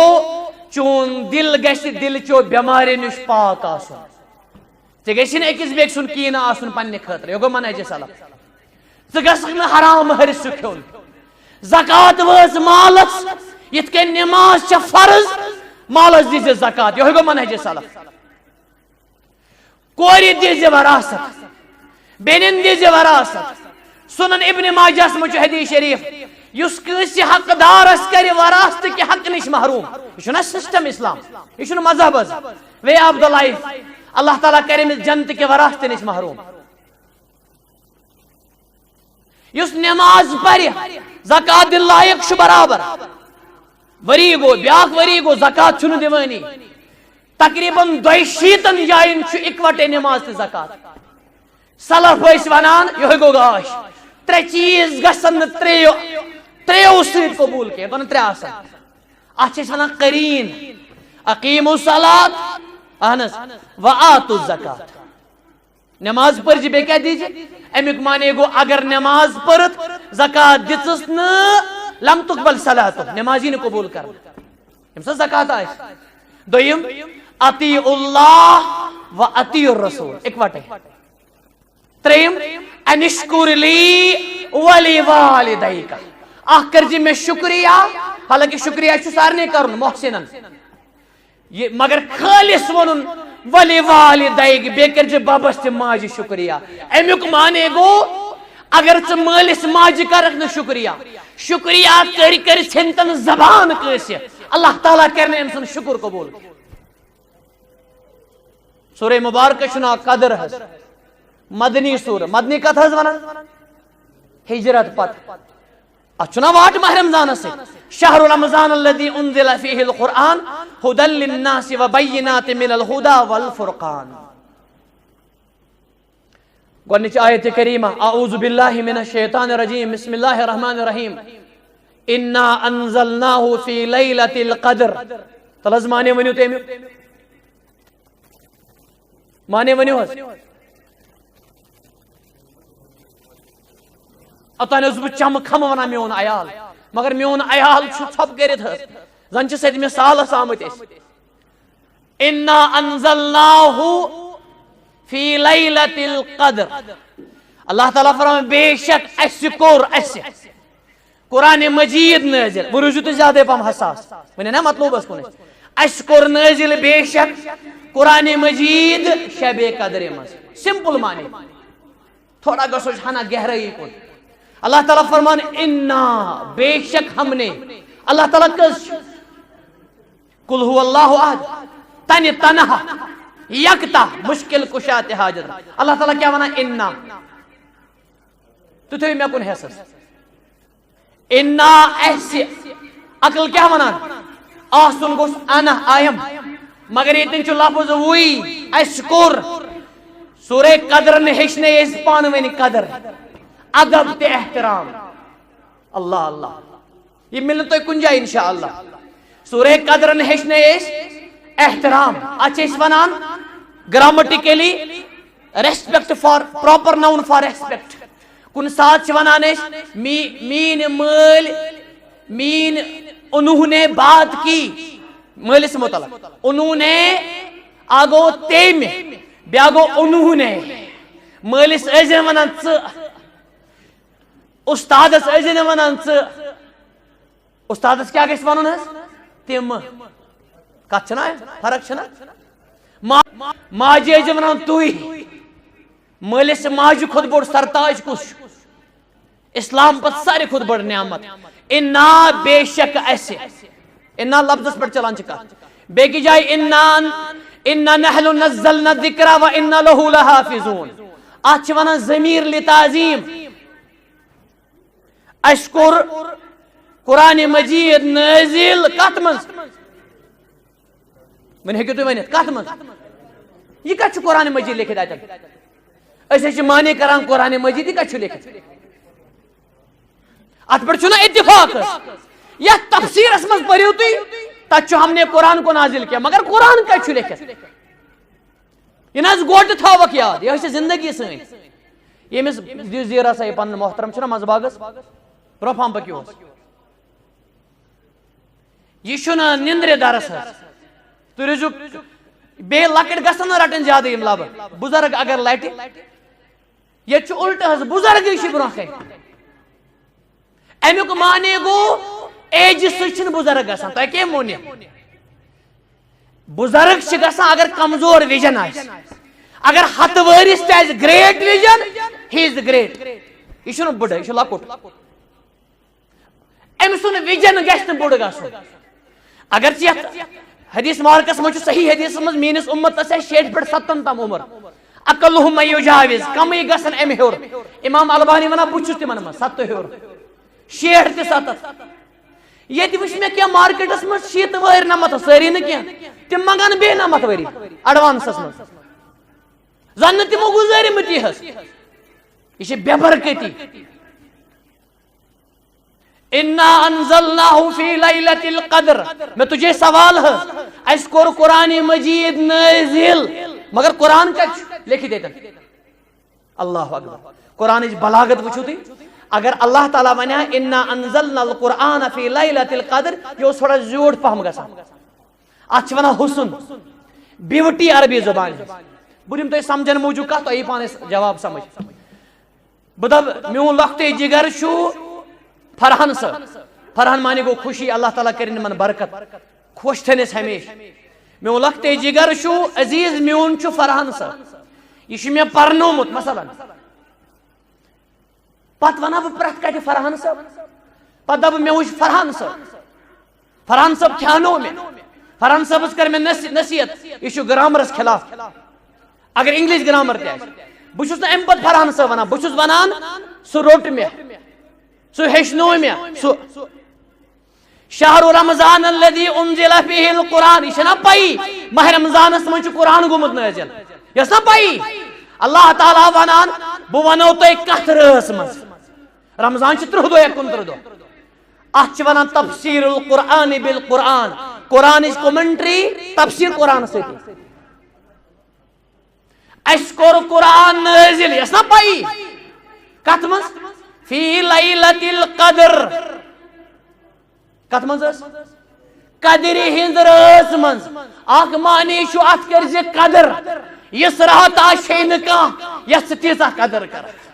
چون دل گژھِ دلچو بیمارِ نش پاک آسُن ژےٚ گژھِ نہٕ أکِس بیٚکہِ سُنٛد کیٖنہٕ آسُن پننہِ خٲطرٕ یہِ گوٚو منہجِ سلف ژٕ گژھکھ نہٕ حرام ہرسہٕ کھیوٚن زکات وٲژ مالس یِتھ کٔنۍ نٮ۪ماز چھےٚ فرض مالس دِزِ زکات یِہوٚے گوٚو منہجِ سلف کورِ دِزِ وراثت بیٚنٮ۪ن دِزِ وراثت سنن ابن ماجہس منٛز چھُ حدیث شریف یُس کٲنٛسہِ حقدارس کرِ وراثتہٕ کہِ حقہٕ نِش محروم یہِ چھُنہ سسٹم اسلام یہِ چھُنہٕ مذہب حظ وے آف دا لایف اللہ تعالیٰ کرِ أمِس جنتہٕ کہِ وراثتہٕ نِش محروم یُس نٮ۪ماز پرِ زکات دِنہٕ لایق چھُ برابر ؤری گوٚو بیٛاکھ ؤری گوٚو زکات چھُنہٕ دِوٲنی تقریٖباً 62 جاین چھُ اِکوٹے نٮ۪ماز تہٕ زکات سلف ٲسۍ ونان یِہوٚے گوٚو گاش 3 چیٖز گژھن نہٕ ترٛیٚیو سۭتۍ قبوٗل کینٛہہ گوٚو نہٕ 3 آسان اتھ چھِ أسۍ ونان قریٖن اقیٖمو الصلاۃ اہن حظ وآتوا الزکات نٮ۪ماز پٔرزِ بیٚیہِ کیٛاہ دِزِ امیُک معنے گوٚو اگر نٮ۪ماز پٔرٕتھ زکات دِژٕس نہٕ لم تقبل صلاتُک نٮ۪ماز یی نہٕ قبوٗل کرنہٕ ییٚمہِ ساتہٕ زکات آسہِ دوٚیِم اطیعوا اللہ و اطیعوا الرسول اِکوٹے ترٛیٚیِم ان اشکر لی ولی والدیک اکھ کٔرزِ مےٚ شُکریہ حالانکہِ شُکریہ چھُ سارنٕے کرُن محسنن یہ مگر خالص ونُن ولی والدیک بیٚیہِ کٔرزِ ببس تہِ ماجہِ شُکریہ امیُک معنے گوٚو اگر ژٕ مٲلِس ماجہِ کرکھ نہٕ شُکریہ شُکریہ کٔرۍ کٔرۍ ژھیٚنۍ تن زبان کٲنٛسہِ اللہ تعالیٰ کرِ نہٕ أمۍ سُنٛد شُکر قبوٗل سورہ مبارکہ چھُ ناو قدر حظ مدنی سورہ مدنی کتھ حظ ونان ہجرت پتہٕ اتھ چھُ نا واٹ ماہ رمضانس سۭتۍ شہر رمضان الذی انزل فیہ القرآن ہدی للناس وبینات من الہدی والفرقان گۄڈنِچ آیت کریمہ اعوذ باللہ من الشیطان الرجیم بسم اللہ الرحمن الرحیم انا انزلناہ فی لیلۃ القدر تل حظ مانے ؤنِو تُہۍ امیُک مانے ؤنِو حظ اوتانۍ اوسُس بہٕ چمہٕ کھمہٕ ونان میون عیال مگر میون عیال چھُ ژھۄپہٕ کٔرِتھ حظ زن چھِ سیٚدِ مثالس آمٕتۍ أسۍ انا انزلناہ فی لیلۃ القدر اللہ تعالیٰ فرمان بے شک اسہِ کوٚر اسہِ قرآن مجید نٲزِل وۄنۍ روٗزِو تُہۍ زیادے پہم حساس وۄنۍ نا مطلوبس کُن اسہِ کوٚر نٲزِل بے شک قرآن مجید شبِ قدرِ منٛز سمپل مانے تھوڑا گژھو ہنا گہرٲیی کُن اللہ تعالیٰ فرمان انا بے شک ہم نے اللہ تعالیٰ کٔژ چھِ قل هو اللہ احد تنہِ تنہا یکتا مشکل کشا تہِ حاجت اللہ تعالیٰ کیٛاہ ونان انا تُہۍ تھٲیِو مےٚ کُن حیثس انا اسہِ عقل کیٛاہ ونان آسُن گوٚژھ انا آیم مگر ییٚتٮ۪ن چھُ لفظ وُے اسہِ کوٚر سورہ قدرن ہیٚچھنٲے أسۍ پانہٕ ؤنۍ قدر ادب تہِ احترام اللہ اللہ یہ ملنہٕ تۄہہِ کُنہِ جایہِ انشاء اللہ سورہ قدرن ہیٚچھنٲے أسۍ احترام اتھ چھِ أسۍ ونان grammatically respect for proper noun for respect کُنہِ ساتہٕ چھِ ونان أسۍ میٛٲنۍ مٲلۍ میٛٲنۍ انہوں نے بات کی مٲلِس متعلق انہوں نے اکھ گوٚو تٔمۍ بیٛاکھ گوٚو انہوں نے مٲلِس ٲسۍزِ ونان ژٕ استادس ٲسۍزِ نہٕ ونان ژٕ استادس کیٛاہ گژھِ ونُن حظ تِمہٕ کتھ چھنا فرق چھنا ماجہِ ٲسۍزِ ونان تُہۍ مٲلِس ماجہِ کھۄتہٕ بوٚڑ سرتاج کُس چھُ اسلام پتہٕ ساروی کھۄتہٕ بٔڑ نعمت انا بے شک اسہِ انا لفظس پٮ۪ٹھ چلان چھِ کتھ بیٚکہِ جایہِ انا نحن نزلنا الذکر وانا لہ لحافظون اتھ چھِ ونان ضمیٖر لتعظیٖم اسہِ کوٚر قرآن مجید نٲزِل کتھ منٛز وۄنۍ ہیٚکِو تُہۍ ؤنِتھ کتھ منٛز یہِ کتہِ چھُ قرآن مجید لیکھِتھ اتٮ۪ن أسۍ حظ چھِ مانے کران قرآن مجید یہِ کتہِ چھُ لیکھِتھ اتھ پٮ۪ٹھ چھُنہ اتفاق یتھ تفسیرس منٛز پٔرِو تُہۍ تتہِ چھُ ہم نے قرآن کو نازل کیا مگر قرآن کتہِ چھُ لیکھِتھ یہِ نہ حظ گۄڈٕ تھاوکھ یاد یہِ حظ چھِ زندگی سٲنۍ ییٚمِس دِیِو زیٖر ہسا یہِ پنُن محترم چھُنہ منٛزٕ باغس برونٛہہ پہم پٔکِو حظ یہ چھنا نندر درس تو روزو بے لکٹ گژھن رٹن زیادہ یم لب بزرگ اگر لٹہ یہ الٹ حض بزرگ برو کن امیک معنی گو ایج سن بزرگ گژھان تہ کم وون بزرگ گژھان اگر کمزور ویژن اگر ہتھ ورس تہ great vision he is great یہ چھُنہٕ بڑ یہ لکٹ ام سن ویژن گژھِ نہٕ بوڑ گژھُن اگر حدیث مارکس مجھ صحیح حدیث مز میس امتس 60 پہ 70 تام عمر اقلہم من یجاوز کمی گژھن ام ہیور امام البانی ونان بہ چھُس تمن مز 70 ہیور 60 تہ 70 یہ وچ مے کیا مارکیٹس مز 60 وہر نمت ساری نہ کیا تم منگان بے نمت وری ایڈوانسس مز زن تمو گزاری متی ہس یہ بے برکتی انا انزلناه في ليلة القدر میں تجھے سوال ہے اس کور قرآن مجید نازل مگر قرآن کا لکھی دیتا اللہ اکبر قرآن بلاغت وچھو تھی اگر اللہ تعالیٰ ونیا انا انزلنا القرآن في ليلة القدر یہ تھوڑا زیوڑ فہم گژھان اتھ ونا حسن بیوٹی عربی زبان بہ دم تہ سمجھن موجود کت تہ پانے جواب سمجھ بہ دپ میون لۄکٹے جگر چھُ فرحان صاحب فرحان معنی گو خوشی اللہ تعالیٰ کرن من برکت خوش تھنس ہمیشہ میون لۄکٹے جگر چھُ عزیز میون چھُ فرحان صاحب یہ چھُ مے پرنومت مثلا پتہ ونہا بہ پرٛٮ۪تھ کتہِ فرحان صاحب پتہ دپ مے وٕچھ فرحان صاحب کھیانو مے فرحان صاحبس کر مے نصیحت یہ چھُ گرامرس خلاف اگر انگلش گرامر تہ آسہِ بہ چھُس نہٕ امہِ پتہٕ فرحان صاحب ونان بہ چھُس ونان سُہ روٚٹ مے سو ہیچنو مے سو شہر رمضان الذي انزل فيه القرآن یہ نا پائی ماہ رمضانس من قرآن گومت نازل یس نا پائی اللہ تعالیٰ ونان بہ ونو تہ کتھ رٲژ مز رمضان 30 دۄہ یا 29 دۄہ اتھ ونان تفسیر القرآن بالقرآن قرآن کومنٹری تفسیر قرآن سۭتی اس کور قرآن نازل یس نا پائی کتھ مز فی لیلۃ القدر کت مز قدر ہند رٲژ مز اخ معنی چھُ اتھ کر زِ قدر یس رات آشے نہ کانٛہہ یس ژٕ تیٖژاہ قدر کرکھ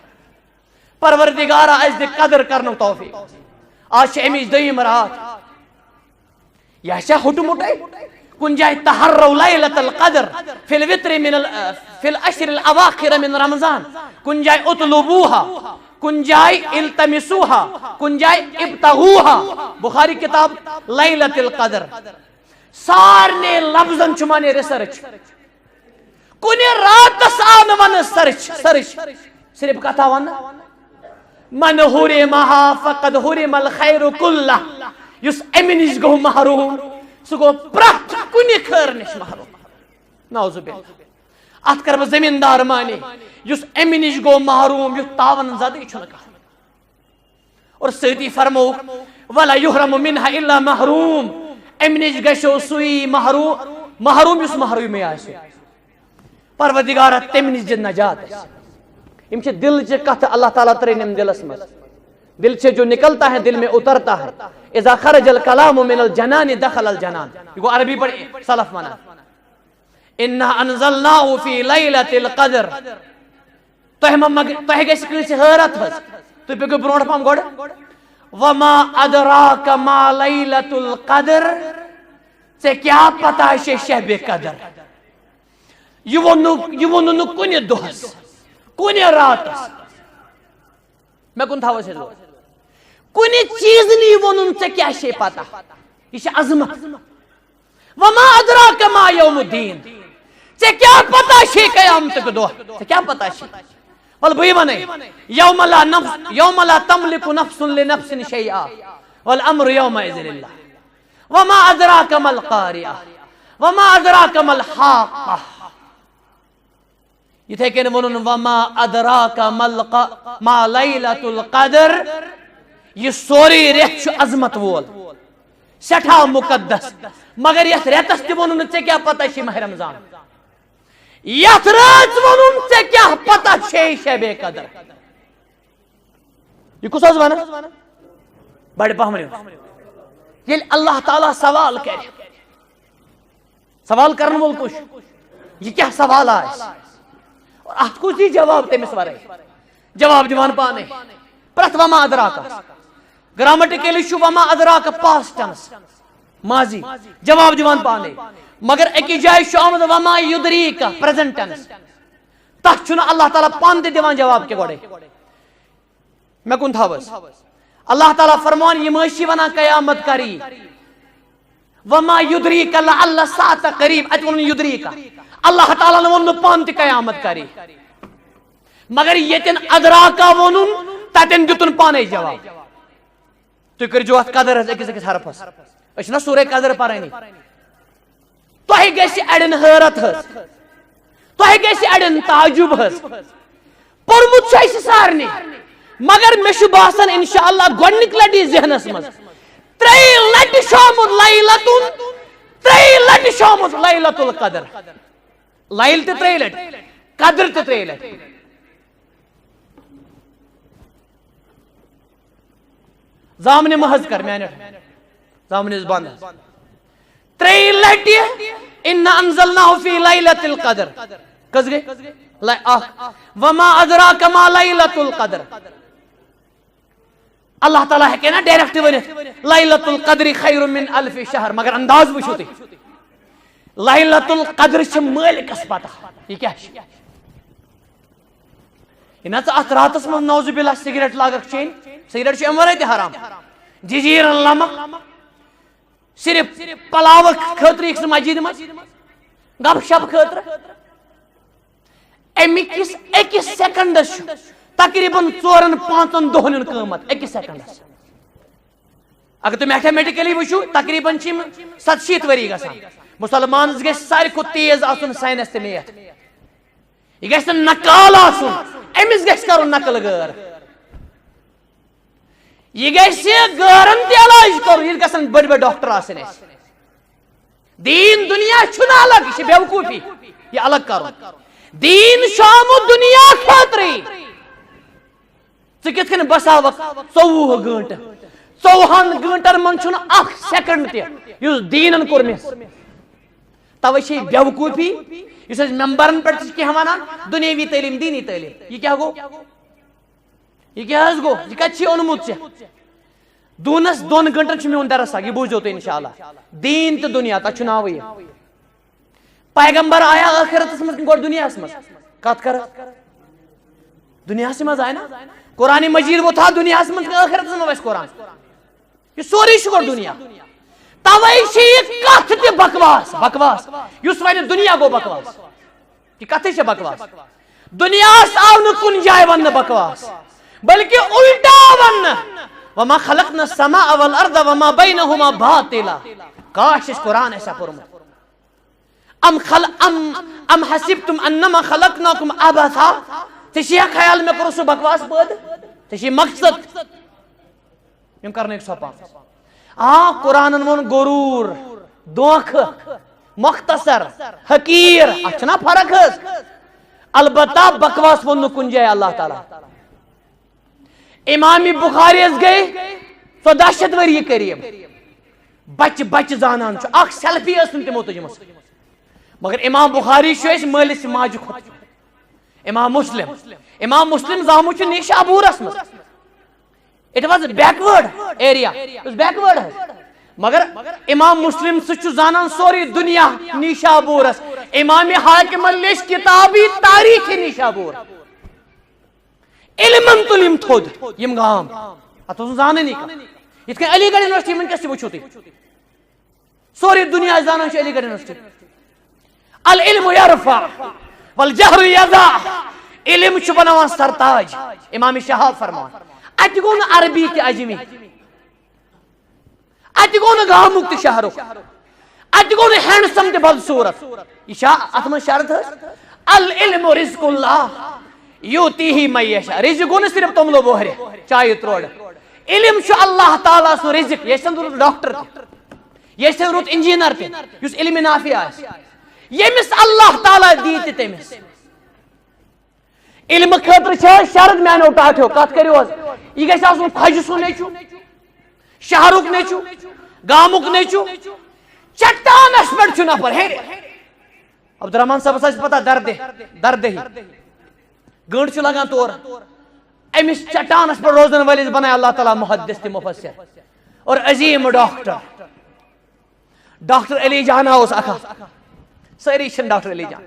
پروردگارا اَسہِ دِ قدر کرنُک توفیق آز چھِ امِچ دوٚیِم رات یہ چھا ہُٹہٕ مُٹے کُنہِ جایہِ تحروا لیلۃ القدر فی الوتر من فی العشر الاواخر من رمضان کُنہِ جایہِ اطلبوها کن جائے التمسوها کن جائے ابتغوها بخاری کتاب لیلۃ القدر سارنے لفظن چمانے ریسرچ کن راتس آن ون سرچ صرف کتھا ون من حرمها فقد حرم الخیر کلہ یس امہ نش گو محروم سہ گو پرٛٮ۪تھ کُنہِ خیر نش محروم نعوذ باللہ ات کر بہ زمیندار معنی یس امہ نش گو محروم یس تاون زدہ یہ چھنہ کہا اور سۭتی فرموک ولا یحرم منها الا محروم امہ نش گژھو سُے محروم یس محروم آسہِ پروردگارا تمہ نش دِ نجات یم چھ دل چہ کتھ اللہ تعالیٰ ترین یم دلس مز دل سے جو نکلتا ہے دل میں اترتا ہے اذا خرج الکلام من الجنان دخل الجنان یہ گو عربی پڑھ سلف منا انا انزلناه في ليلة القدر تہ گژھِ کٲنٛسہِ حٲرت حظ تُہۍ پٔکِو برونٛٹھ پہم گۄڈٕ وما ادراک ما لیلۃ القدر ژےٚ کیٛاہ پتہ چھے شبِ قدر یہ ووٚنُن نہٕ کُنہِ دۄہس کُنہِ راتس مےٚ کُن تھاو أسۍ کُنہِ چیٖزنٕے ووٚنُن ژےٚ کیٛاہ چھے پتہ یہ چھِ عظمت وما ادراک ما یوم الدین ژےٚ کیٛاہ پتہ چھے قیامتُک دۄہ ژےٚ کیٛاہ پتہ چھے ول بہٕ ونے یوم لا تملک نفس لنفس شیئا والامر یومئذ للہ وما ادراک ما القاریہ وما ادراک ما الحاقہ یتھے کٔنۍ ووٚنُن وما ادراک ما لیلۃ القدر یہ سورُے رٮ۪تھ چھُ عظمت وول سٮ۪ٹھاہ مقدس مگر یتھ رٮ۪تس تہِ ووٚنُن نہٕ ژےٚ کیٛاہ پتہ چھے ماہ رمضان یتھ رٲژ ووٚنُن ژےٚ کیٛاہ پتہ چھے شبِ قدر یہ کُس حظ ونان بڑِ پہم یل اللہ تعالیٰ سوال کر سوال کرن وول کش یہ کیا سوال آس اور ات کس دی جواب تمس ورے جواب دیوان پانے پرت وما ادراک گرامٹیکلی چھُ وما ادراک پاسٹ ٹینس ماضی جواب دیوان پانے مگر اکی جائے چھُ آمد وما یدریک پریزنٹ ٹینس تتھ چھُنہٕ اللہ تعالیٰ پان تہِ دِوان جواب کہ گۄڈے مےٚ کُن تھاوس اللہ تعالیٰ فرمان یم ٲسی ونان قیامت کری وما یدریک لعل الساعة قریب اتہ ون یدریک اللہ تعالیٰ نے ون پان تہِ قیامت کری مگر یتن ادراکا ونن تتن دتن پانے جواب تُہۍ کٔرۍزیو اتھ قدر حظ أکِس أکِس حرفس أسۍ چھِنہ سورے قدر پرانی تۄہہِ گژھِ اڑٮ۪ن حٲرت حظ تۄہہِ گژھِ اڑٮ۪ن تعجب حظ پوٚرمُت چھُ اَسہِ سارنٕے مگر مےٚ چھُ باسان انشاءاللہ گۄڈنِکۍ لٹہِ یہِ ذہنس منٛز 3 لٹہِ چھُ آمُت لیلتُن 3 لٹہِ چھُ آمُت لیلۃ القدر لیل تہِ 3 لٹہِ قدر تہِ 3 لٹہِ زامنہِ محض کر میانہِ زامنِس بند 3 لٹہِ اِنَّا أَنزَلْنَاهُ فِي لَيْلَةِ الْقَدْرِ کٔژ گٔے اکھ وما ادراک ما لیلۃ القدر اللہ تعالیٰ ہیٚکہِ نا ڈائریکٹ ؤنِتھ لیلۃ القدر خیر من الف شہر مگر انداز وٕچھِو تُہۍ لیلۃ القدر چھِ مٲلکس پتہ یہ کیاہ چھِ یہ نہ ژٕ اتھ راتس منٛز نوزُ باللہ سگریٹ لاگکھ چیٚنۍ سگریٹ چھُ امہِ ورٲے تہِ حرام جزیٖرن لمک صرف پلاو خٲطرٕ یِکھ ژٕ مسجد منٛز گپ شپ خٲطرٕ امکس أکِس سیکنڈس چھُ تقریباً 4-5 دۄہن ہُنٛد قۭمت أکِس سیکنڈس اگر تُہۍ میتھامیٹِکلی وٕچھِو تقریباً چھِ یِم 67 ؤری گژھان مسلمانس گژھِ ساروی کھۄتہٕ تیز آسُن ساینس تہٕ میتھ یہ گژھِ نہٕ نقال آسُن أمِس گژھِ کرُن نقل غٲر یہ گژھِ غٲرن تہِ علاج کرُن ییٚلہِ گژھن بٔڑۍ بٔڑۍ ڈاکٹر آسٕنۍ اَسہِ دیٖن دُنیا چھُنہٕ الگ یہ چھِ بیوقوٗفی یہ الگ کرُن دیٖن چھُ آمُت دُنیا خٲطرٕے ژٕ کِتھ کٔنۍ بساوکھ 24 گٲنٛٹہٕ 24 گٲنٛٹن منٛز چھُنہٕ اکھ سیکنڈ تہِ یُس دیٖنن کوٚر مِس توے چھِ یہِ بیوقوٗفی یُس أسۍ ممبرن پٮ۪ٹھ چھِ کینٛہہ ونان دُنیٲوی تعلیٖم دیٖنی تعلیٖم یہِ کیٛاہ گوٚو یہ کیٛاہ حظ گوٚو یہِ کتہِ چھُے اوٚنمُت ژےٚ دوٗنس 2 گٲنٛٹن چھُ میون درس اکھ یہِ بوٗزِو تُہۍ انشاءاللہ دیٖن تہٕ دُنیا تتھ چھُ ناوٕے پیغمبر آیا ٲخرتس منٛز کِنہٕ گۄڈٕ دُنیاہس منٛز کتھ کر دُنیاہسٕے منٛز آیہِ نا قرآنِ مجیٖد ووٚتھا دُنیاہس منٛز کِنہٕ ٲخرتس منٛز وسہِ قرآن یہِ سورُے چھُ گۄڈٕ دُنیا توے چھِ یہِ کتھ تہِ بکواس بکواس یُس وَنہِ دُنیا گوٚو بکواس یہِ کتھٕے چھےٚ بکواس دُنیاہس آو نہٕ کُنہِ جایہِ وننہٕ بکواس بلکہ الٹا وننہٕ وما خلقنا السماء والارض وما بينهما باطلا کاش أسۍ قرآن آسہِ ہا پوٚرمُت ام حسبتم انما خلقناكم عبثا ژےٚ چھُیا خیال مےٚ کوٚر سُہ بکواس پٲدٕ ژےٚ چھُے مقصد یِم کرنٕکۍ سۄپان قرآنن ووٚن غروٗر دھوکھٕ مختصر حقیٖر اتھ چھنا فرق حظ البتہ بکواس ووٚن نہٕ کُنہِ جایہِ اللہ تعالیٰ امام بخاری یس گٔے 14 ؤری قریٖب بچہِ بچہِ زانان چھُ اکھ سیلفی ٲس نہٕ تِمو تُجمٕژ مگر امام بخاری چھُ اَسہِ مٲلِس ماجہِ کھۄتہٕ امام مسلم زامُت چھُ نیشابورس منٛز it was backward area backward حظ مگر امام مسلم سُہ چھُ زانان سورُے دُنیا نیشابورس امام حاکمن لیٚچھ کِتابی تاریٖخ نیشابور علمن تُل یِم تھوٚد یِم گام اتھ اوس نہٕ زانٲنی کانٛہہ یِتھ کٔنۍ علی گڑھ یونیورسٹی وٕنکیٚس تہِ وٕچھِو تُہۍ سورُے دُنیا زانان چھُ علی گڑھ یونیورسٹی العلم یرفع والجہل یضع علم چھُ بناوان سرتاج امام شہاب فرمان اتہِ گوٚو نہٕ عربی تہِ عجمی اتہِ گوٚو نہٕ گامُک تہِ شہرُک اتہِ گوٚو نہٕ ہینڈسم تہِ بدصوٗرت یہِ چھا اتھ منٛز شرط حظ العلم رزق اللہ یوٗتیہ من یشاء رزق گوٚو نہٕ صرف توٚملہٕ بوہرِ چایہِ تروڑٕ علم چھُ اللہ تعالیٰ سُنٛد رزق ییٚژھن روٗد ڈاکٹر تہِ ییٚژھن روٗد انجیٖنر تہِ یُس علمِ نافع آسہِ ییٚمِس اللہ تعالیٰ دی تہِ تٔمِس علمہٕ خٲطرٕ چھِ حظ شرط میانیو ٹاٹھیو کتھ کٔرِو حظ یہِ گژھِ آسُن خۄجہِ سُنٛد نیٚچوٗ شہرُک نیٚچوٗ گامک نیچو چٹانس پہ نفر ہے عبد الرحمان صاحب آسہِ پتہ دردے گنٹ لگان تور امس چٹانس پہ روزن ولس بنائے اللہ تعالیٰ محدث تہ مفسر اور عظیم ڈاکٹر علی جان اس اکھا ساری چھن ڈاکٹر علی جان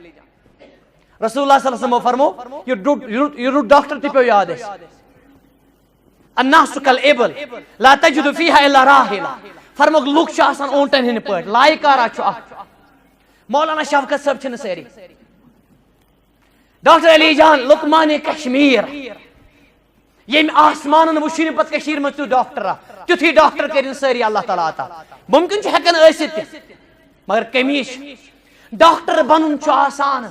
رسول اللہ صلی اللہ علیہ وسلم فرمو یہ رُت ڈاکٹر تہ پیو یاد اس الناس کالابل لا تجد فیہا الا راحلا فرمو لوک چھ آسان اونٹن ہن پٲٹھۍ لائکارا چھ اکھ مولانا شفقت صاحب چھن ساری ڈاکٹر علی جان لقمان کشمیر یم آسمان وچھن پتہ کشیر مز تیُتھ ڈاکٹر تیُتھُے ڈاکٹر کرن ساری اللہ تعالیٰ عطا ممکن چھ ہیکن ٲسِتھ تہِ مگر کمی چھ ڈاکٹر بنن چھ آسان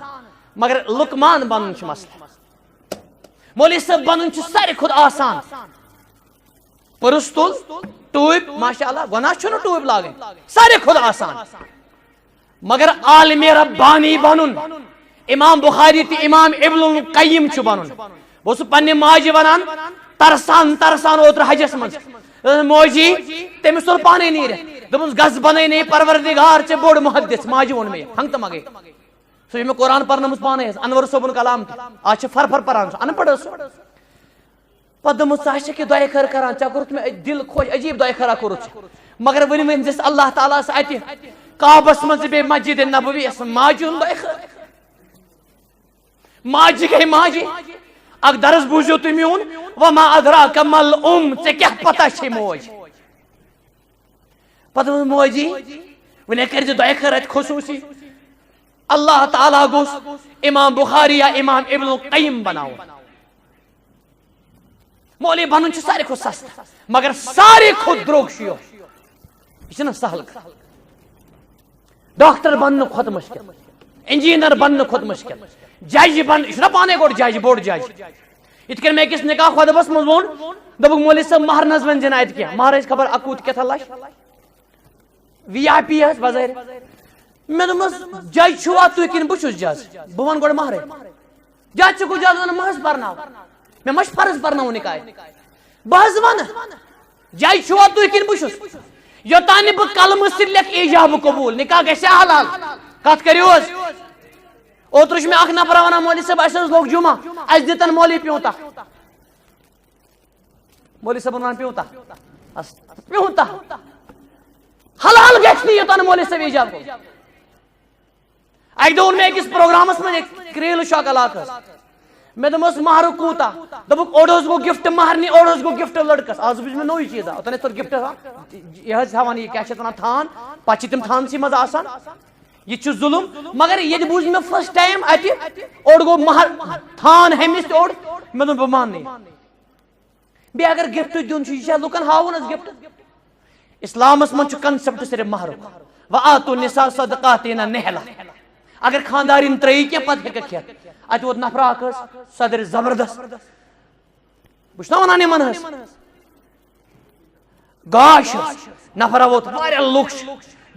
مگر لقمان بنن چھ مسئلہ مولوی صاحب بنن چھ ساری کھۄتہٕ آسان پرُس تُل ٹوٗپۍ ماشاء اللہ گۄناہ چھُنہٕ ٹوٗپۍ لاگٕنۍ ساری کھۄتہٕ آسان مگر عالم ربانی بنن امام بخاری تہ امام ابن القیم چھ بنن بہ اوسُس پننہِ ماجہِ ونان ترسان اوترٕ حجس منٛز موجی تٔمِس توٚر پانے نیٖرِتھ دوٚپُس گژھ بنٲے پروردگار ژےٚ بوٚڑ محدث ماجہِ ووٚن مےٚ ہنٛگ تہٕ منٛگے سُہ چھُ مےٚ قرآن پرنومُت پانے حظ انور صٲبُن کلام تہِ آز چھِ فر پران سُہ ان پڑھ ٲس سُہ پتہٕ دوٚپمُس ژٕ چھکھ یہِ دۄیہِ خٲر کران ژےٚ کوٚرُتھ مےٚ دل خۄش عجیٖب دۄیہِ خٲرا کوٚرُتھ ژےٚ مگر وۄنۍ ؤنۍزٮ۪س اللہ تعالیٰ ہس اتہِ کعبس منٛز بیٚیہِ مسجد نبوی یس ماجہِ ہُنٛد دۄیہِ خٲر ماجہِ گٔے ماجہِ اکھ درس بوٗزِو تُہۍ میون وما ادراک مل ژےٚ کیٛاہ پتہ چھے موج پتہٕ ووٚن موجی وۄنۍ کٔرۍ زِ دۄیہِ خٲر اتہِ خصوٗصی اللہ تعالیٰ گوٚژھ امام بخاری یا امام ابن القیم بناوُن مولوی بنُن چھُ ساروی کھۄتہٕ سستہٕ مگر ساروی کھۄتہٕ درٛوگ چھُ یہِ چھُنہ سہل ڈاکٹر بننہٕ کھۄتہٕ مُشکل انجیٖنر بننہٕ کھۄتہٕ مُشکل جج بن یہ چھُنہ پانے گۄڈٕ جج بوٚڑ جج یِتھ کٔنۍ مےٚ أکِس نکاح خۄطبس منٛز ووٚن دوٚپُکھ مولوی صٲب مہرنس ؤنۍ زِ نہٕ اتہِ کینٛہہ مہر ٲسۍ خبر 21 کیٛاہ تھا لچھ وی آی پی حظ بظٲہر مےٚ دوٚپمس جج چھُوا تُہۍ کِنہٕ بہٕ چھُس جج بہٕ ونہٕ گۄڈٕ مہرٕے جج چھُ گوٚو جج ونان مہ حظ پرناو مےٚ ما چھُ فرض پرناوُن نکاح بہٕ حظ ونہٕ جج چھُوا تُہۍ کِنہٕ بہٕ چھُس یوٚتانۍ نہٕ بہٕ قلمہٕ سۭتۍ لیکھٕ ایجاب قبوٗل نکاح گژھِ حلال کتھ کٔرِو حظ اوترٕ چھُ مےٚ اکھ نفر ونان مولوی صٲب اسہِ حظ لوگ جمعہ اسہِ دِتن مولوی پیوٗنٛتاہ مولوی صٲبن ونان پیوٗنٛتاہ حلال گژھِ نہٕ یوٚتانۍ نہٕ مولوی صٲب ایجاب کوٚر اکہِ دۄہ ووٚن مےٚ أکِس پروگرامس منٛز کریٖلہٕ شاک علاقس مےٚ دوٚپمس مہرٕ کوٗتاہ دوٚپُکھ اوٚڑ حظ گوٚو گفٹ مہرنہِ اوٚڑ حظ گوٚو گفٹ لڑکس آز بوٗز مےٚ نوٚوٕے چیٖزا اوٚتانۍ ٲسۍ تورٕ گفٹ یہِ حظ ہاوان یہِ کیٛاہ چھِ اتھ ونان تھان پتہٕ چھِ تِم تھانسٕے منٛز آسان یہ چھُ ظُلم مگر ییٚتہِ بوٗز مےٚ فسٹ ٹایم اتہِ اوٚڑ گوٚو مہر تھان ہیٚمِس تہِ اوٚڑ مےٚ دوٚپ بہٕ ماننٕے بیٚیہِ اگر گفٹ دیُن چھُ یہِ چھا لُکن ہاوُن حظ گفٹ اسلامس منٛز چھُ کنسپٹ صرف مہرُک وآتوا النساء صدقاتہن نحلہ اگر خاندارین ترٛٲیی کینٛہہ پتہٕ ہیٚککھ کھٮ۪تھ اتہِ ووت نفرا اکھ حظ صدر زبردست بہٕ چھُس نا ونان یِمن حظ گاش حظ نفرا ووت واریاہ لُکھ چھِ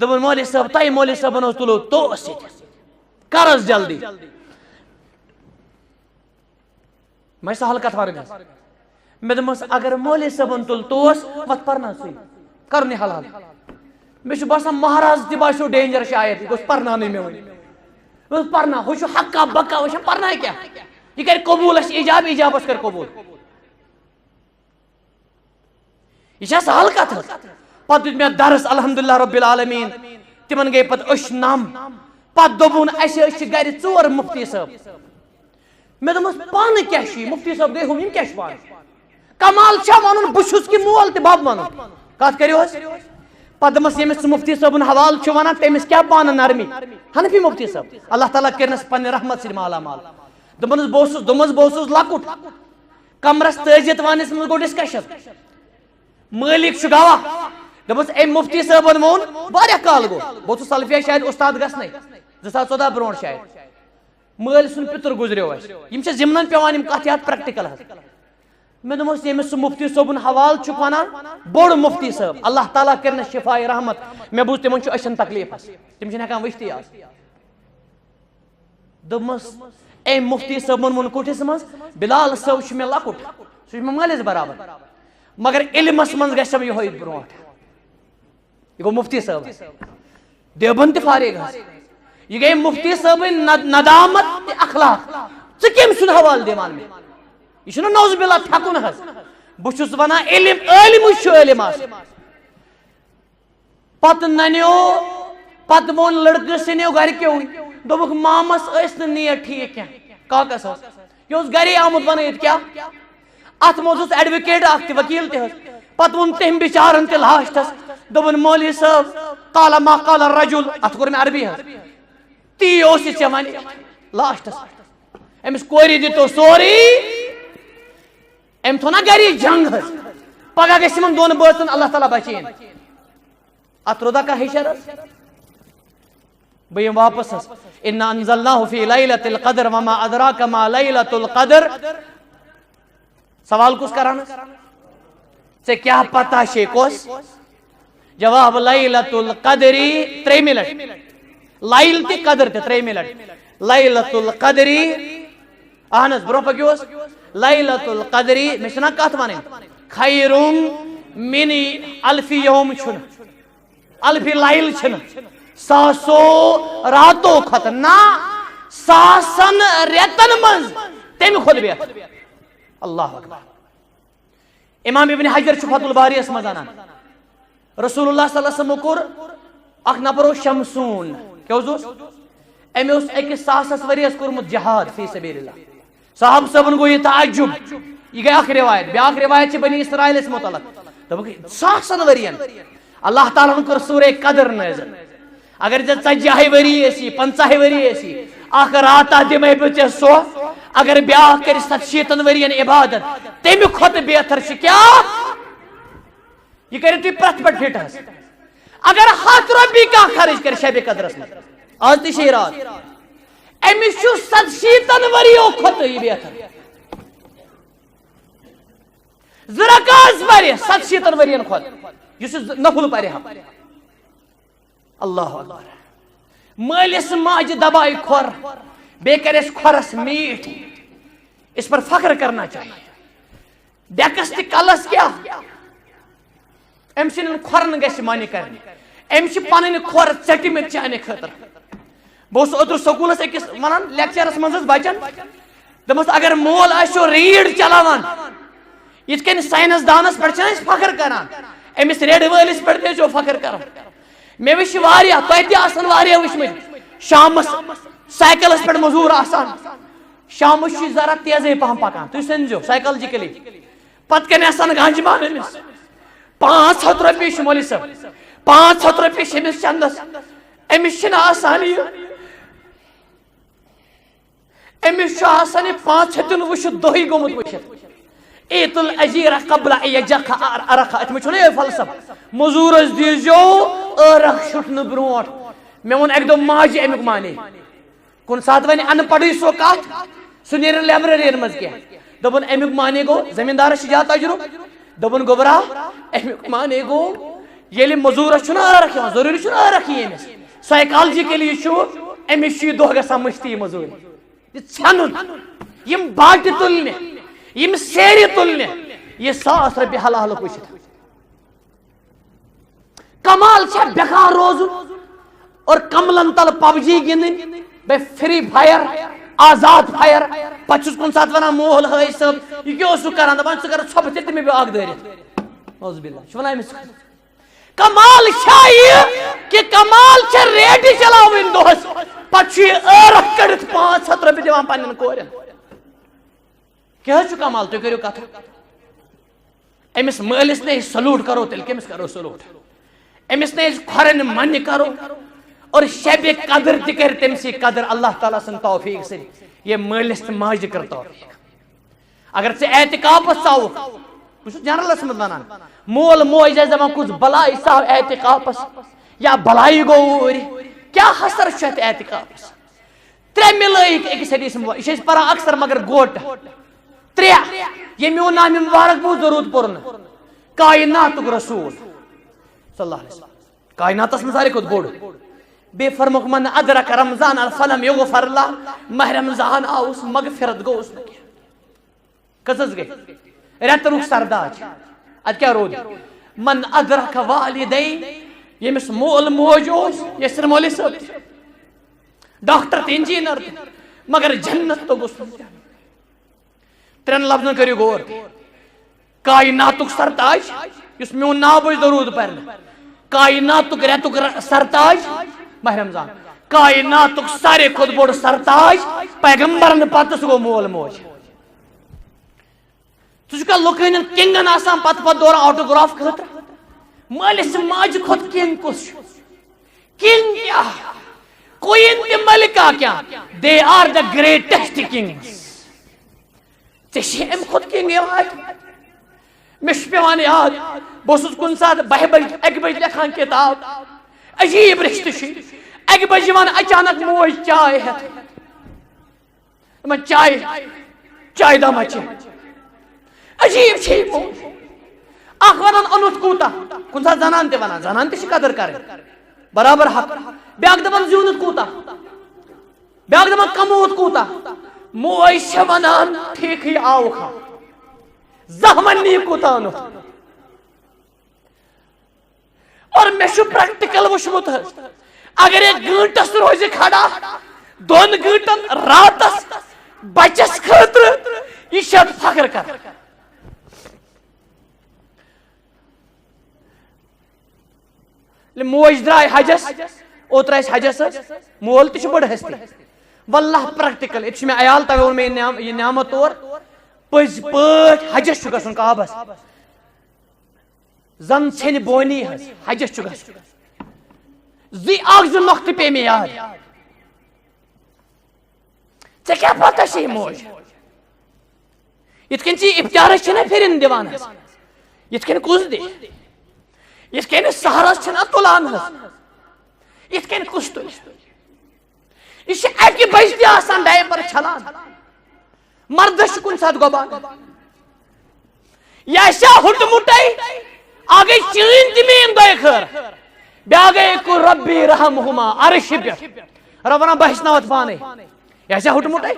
دوٚپُن مولوی صٲب تۄہہِ مولوی صٲبن حظ تُلو توس ییٚتہِ کر حظ جلدی مےٚ چھِ سہل کتھ ونٕنۍ حظ مےٚ دوٚپمس اگر مولوی صٲبن تُل توس وۄتھ پرناوسٕے کرُن یہِ حلال مےٚ چھُ باسان مہراز تہِ باسیو ڈینجر شاید یہِ گوٚژھ پرناونٕے مےٚ وۄنۍ پرناو ہُہ چھُ حقا بکا وٕچھ پرناے کیٛاہ یہِ کرِ قبوٗل اسہِ ایجابس کر قبوٗل یہ چھا سہل کتھ حظ پتہٕ دیُت مےٚ درس الحمدللہ رب العالمیٖن تِمن گٔے پتہٕ أچھ نم پتہٕ دوٚپُن اسہِ أسۍ چھِ گرِ 4 مفتی صٲب مےٚ دوٚپمس پانہٕ کیٛاہ چھُ مفتی صٲب گٔے ہُم یِم کیٛاہ چھِ پانہٕ کمال چھا ونُن بہٕ چھُس کہِ مول تہِ بب ونُن کتھ کٔرِو حظ پتہٕ دوٚپمس ییٚمِس ژٕ مفتی صٲبُن حوالہٕ چھُ ونان تٔمِس کیٛاہ پانہٕ نرمی حنفی مفتی صٲب اللہ تعالیٰ کٔرنس پننہِ رحمت سۭتۍ مالا مال دوٚپمس بہٕ اوسُس لۄکُٹ کمرس تٲجِتھ وانس منٛز گوٚو ڈسکشن مٲلِک چھُ گواہ دوٚپمس أمۍ مفتی صٲبن ووٚن واریاہ کال گوٚو بہٕ اوسُس سلفیا شاید استاد گژھنَے 2014 برونٛٹھ شاید مٲلۍ سُنٛد پِتُر گُزریو اسہِ یِم چھِ ضِمنن پیوان یِم کتھ یاد پریکٹِکل حظ مےٚ دوٚپمس ییٚمِس سُہ مفتی صٲبُن حوالہٕ چھُکھ ونان بوٚڑ مفتی صٲب اللہ تعالیٰ کٔرنس شفاے رحمت مےٚ بوٗز تِمن چھُ أچھن تکلیٖف حظ تِم چھِنہٕ ہٮ۪کان وٕچھتٕے آز دوٚپمس أمۍ مفتی صٲبن ووٚن کُٹھِس منٛز بلال صٲب چھُ مےٚ لۄکُٹ سُہ چھُ مےٚ مٲلِس برابر مگر علمس منٛز گژھٮ۪م یِہوے برونٛٹھ یہ گو مفتی صاحب دیوبند تہ فارغ یہ گئی مفتی صاحب ندامت اخلاق ژٕ سن حوالہ دیوان میں یہ نوز باللہ تھکن حظ بہت ونان علم علم پتہ ننیو پتہ وون لڑکہ سنیو گرکیو دوپک مامس ٲس نہٕ نیٹ ٹھیک کینٛہہ کاکس یہ اوس گرے آمُت ونٲیِتھ کیٛاہ اتھ منٛز اوس ایڈوکیٹ اکھ تہِ وکیل تہِ حظ پتہٕ ووٚن تٔمۍ بِچارن تہِ لاسٹس دوٚپُن مولوی صٲب قال ما قال الرجل اتھ کوٚر مےٚ عربی حظ تی اوس یہِ ژےٚ ونے لاسٹس أمِس کورِ دِتو سورُے أمۍ تھوٚو نا گرے جنگ حظ پگاہ گژھِ یِمن دۄن بٲژن اللہ تعالیٰ بچٲیِن اتھ روٗدا کانٛہہ ہیٚچھر حظ بہٕ یِمہٕ واپس حظ اِنا انزلناه فی لیلۃ القدر وما ادراک ما لیلۃ القدر سوال کس کران ژےٚ کیٛاہ پتہ چھے کۄس جواب لیلۃ القدری 3 منٹ لایل تہِ قدر تہِ 3 منٹ لیلۃ القدری اہن حظ برونٛہہ پٔکِو حظ لیلۃ القدری مےٚ چھِنا کتھ ونٕنۍ خیرُم من الف یوم چھُنہٕ الف لایل چھِنہٕ ساسو راتو کھۄتہٕ نہ ساسن رٮ۪تن منٛز تمہِ کھۄتہٕ بہتر اللہ اکبر امام ابن حجر چھُ فتح الباریس منٛز انان رسول اللہ صلی اللہ علیہ وسلم کوٚر اکھ نفر اوس شمسون کیٛاہ اوس أمۍ اوس 1,000 ؤرِیس کوٚرمُت جہاد فی سبیل اللہ صاحب صٲبن گوٚو یہِ تعجب یہ گئی اکھ روایت بیاکھ روایت چھِ بنی اسرائیلس متعلق دوٚپُکھ 1,000 ؤرین اللہ تعالیٰ ہن کوٚر سورہ قدر نٲزِل اگر ژےٚ 40 ؤری ٲسی 50 ؤری ٲسی اکھ راتا دِمے بہٕ ژےٚ سۄ اگر بیاکھ کرِ 70 ؤرین عبادت تمہِ کھۄتہٕ بہتر چھِ کیٛاہ یہ کٔرِو تُہۍ پرٛٮ۪تھ پٲٹھۍ فِٹ حظ اگر 100 رۄپیہِ کانٛہہ خرٕچ کرِ شبِ قدرس منٛز آز تہِ چھِ رات أمِس چھُ 70 ؤرِیو کھۄتہٕ یہِ بہتر 2 رکاژ پرِ 70 ؤرین کھۄتہٕ یُس نفل پرِ ہا اللہ اکبر مٲلِس ماجہِ دبایہِ کھۄر بیٚیہِ کرِ اَسہِ کھۄرس میٖٹھ اس پر فخر کرنا چاہیے ڈیکس تہِ کلس کیٛاہ أمۍ سٕنٛدٮ۪ن کھۄرن گژھِ منہِ کرنہِ أمۍ چھِ پنٕنۍ کھۄر ژٔٹمٕتۍ چانہِ خٲطرٕ بہٕ اوسُس اوترٕ سکوٗلس أکِس ونان لیکچرس منٛز حظ بچن دوٚپمس اگر مول آسیو ریٖڈ چلاوان یِتھ کٔنۍ ساینس دانس پٮ۪ٹھ چھِنہ أسۍ فخر کران أمِس ریڈٕ وٲلِس پٮ۪ٹھ تہِ ٲسۍزیو فخر کران مےٚ وٕچھ واریاہ تۄہہِ تہِ آسن واریاہ وٕچھمٕتۍ شامس سایکلس پٮ۪ٹھ موٚزوٗر آسان شامس چھُ ذرا تیزے پہم پکان تُہۍ سٔنزیو سایکلجِکلی پتہٕ کنہِ آسان گنجمان أمِس 500 رۄپیہِ چھِ مولوی صٲب 500 رۄپیہِ چھِ أمِس چندس أمِس چھِنہٕ آسان یہِ أمِس چھُ آسان یہِ 500 وٕچھِتھ دۄہٕے گوٚمُت وٕچھِتھ ایت الاجیرہ قبل ایجخ ارخ اتھ منٛز چھُنہ یہِ فلسفہٕ موٚزوٗرس دیٖزیو ٲرکھ چھُٹنہٕ برونٛٹھ مےٚ ووٚن اکہِ دۄہ ماجہِ امیُک معنے کُنہِ ساتہٕ وَنہِ اَن پڑھٕے سۄ کتھ سُہ نیرِ نہٕ لایبرٔرین منٛز کینٛہہ دوٚپُن امیُک معنے گوٚو زٔمیٖندارس چھِ زیادٕ تجرُبہٕ دوٚپُن گوٚبرا امیُک معنے گوٚو ییٚلہِ موٚزوٗرس چھُنہ ٲرکھ یِوان ضروٗری چھُنہ ٲرکھ یی أمِس سایکالجِکلی چھُ أمِس چھُ یہِ دۄہ گژھان مٔشتٕے موٚزوٗرۍ یہِ ژھٮ۪نُن یِم باٹہِ تُلنہِ یِم سیرِ تُلنہِ یہِ 1,000 رۄپیہِ حلالُک وٕچھِتھ کمال چھا بیکار روزُن اور کملن تل PUBG گِنٛدٕنۍ بیٚیہِ فری فایر آزاد فایر پتہٕ چھُس کُنہِ ساتہٕ ونان مول ہٲے صٲب یہِ کیٛاہ اوسُکھ کران دپان ژٕ کر ژھۄپہٕ تہِ مےٚ بیٛاکھ دٲرِتھ اعوذ باللہ چھُ ونان أمِس کمال چھا یہِ کہِ کمال چھا ریٹہِ چلاوٕنۍ دۄہس پتہٕ چھُ یہِ ٲرکھ کٔڑِتھ 500 رۄپیہِ دِوان پننٮ۪ن کورٮ۪ن کیٛاہ حظ چھُ کمال تُہۍ کٔرِو کتھ أمِس مٲلِس نے سلوٗٹ کرو تیٚلہِ کٔمِس کرو سلوٗٹ أمِس نے أسۍ کھۄرن منہِ کرو اور شبِ قدر تہِ کرِ تٔمسٕے قدر اللہ تعالیٰ سٕنٛدِ توفیٖق سۭتۍ ییٚمۍ مٲلِس تہٕ ماجہِ کٔر توفیٖق اگر ژٕ اعتکافس ژاوُکھ بہٕ چھُس جنرلس منٛز ونان مول موج آسہِ دپان کُس بلاے ژاو اعتکافس یا بلایی گوٚو اوٗرۍ کیٛاہ حسر چھُ اتھ اعتکافس 3 مِلٲیِکھ أکِس حدیث یہِ چھِ أسۍ پران اکثر مگر گوٹہٕ 3 ییٚمۍ میون نام مبارک بوٗز ضروٗر پوٚرنہٕ کایناتُک رسوٗل صلی اللہ علیہ وسلم کایناتس منٛز ساروی کھۄتہٕ بوٚڑ بیٚیہِ فرموکھ من ادرک رمضان فلم یغفر لہ ماہ رمضان آوُس مغفرت گوٚوُس نہٕ کینٛہہ کٔژ گٔے رٮ۪تہٕ رُک سرداج ادٕ کیٛاہ روٗد من ادرک والدے یمس مول موج یسر مولس ڈاکٹر انجینئر مگر جنت تو گوس ترین لفظن کریو غور کائناتک سرتاج اس میون ناو بوز درود پرن کائناتک ریتک سرتاج ماہ رمضان کائناتک سارے کھت بوڑ سرتاج پیغمبرن پتہ سہ گو مول موج ثہ لکن کنگن آسان پتہ پتہ دوران آٹوگراف خطر مالس ماج کھت کنگ کس کنگ کیا کوئین تہ ملکہ کیا they are the greatest kings ژےٚ ام کھت کنگ یاد مےٚ چھُ پیوان یاد بہٕ اوسُس کُنہِ ساتہٕ 12 بجہِ 1 بجہِ لیکھان کتاب عجیب رشتہٕ چھُ 1 بجہِ یِوان اچانک موج چاے ہٮ۪تھ دپان چاے دما چے عجیب چھِ یہِ موج اکھ ونان اوٚنُتھ کوٗتاہ کُنہِ ساتہٕ زنان تہِ ونان زنان تہِ چھِ قدر کرٕنۍ برابر حق بیاکھ دپان زیوٗنُتھ کوٗتاہ بیاکھ دپان کمووُتھ کوٗتاہ موج چھےٚ ونان ٹھیٖکھٕے آوُکھ ہا زہمنی کوٗتاہ اوٚنُتھ اور مےٚ چھُ پریکٹِکل وٕچھمُت حظ اگر یہِ گٲنٹس روزِ کھڑا 2 گٲنٹن راتس بچس خٲطرٕ یہِ چھِ اتھ فخر کران موج درائے حجس اوتر آس حجس مول تہ بڑ ہستی واللہ پریکٹیکل یہ میں عیال تہ وون میں یہ نعمت طور پز پٲٹھۍ حجس چھُ گژھُن کعبس زن ژھنہِ بونی حظ حجس چھُ گژھُن اکھ زٕ نۄقطہٕ پے مےٚ یاد ژےٚ کیٛاہ پتہ چھے موج یِتھ کٔنۍ ژٕ افطارس چھِنا پھرِن دِوان حظ یِتھ کٔنۍ کُس دِ یِتھ کٔنۍ سہرس چھِنا تُلان حظ یِتھ کٔنۍ کُس تُلہِ یہِ چھِ 1 بجہِ تہِ آسان ڈایپر چھلان مردس چھُ کُنہِ ساتہٕ گۄبان یہِ آسیا ہُٹہٕ اکھ گٔے چٲنۍ تہِ میٲنۍ دۄیہِ خٲر بیاکھ گٔے قُل ربی رحمہما عرشہِ پٮ۪ٹھ رب ونان بہٕ ہیٚچھناوتھ پانے یہِ آسیا ہُٹہٕ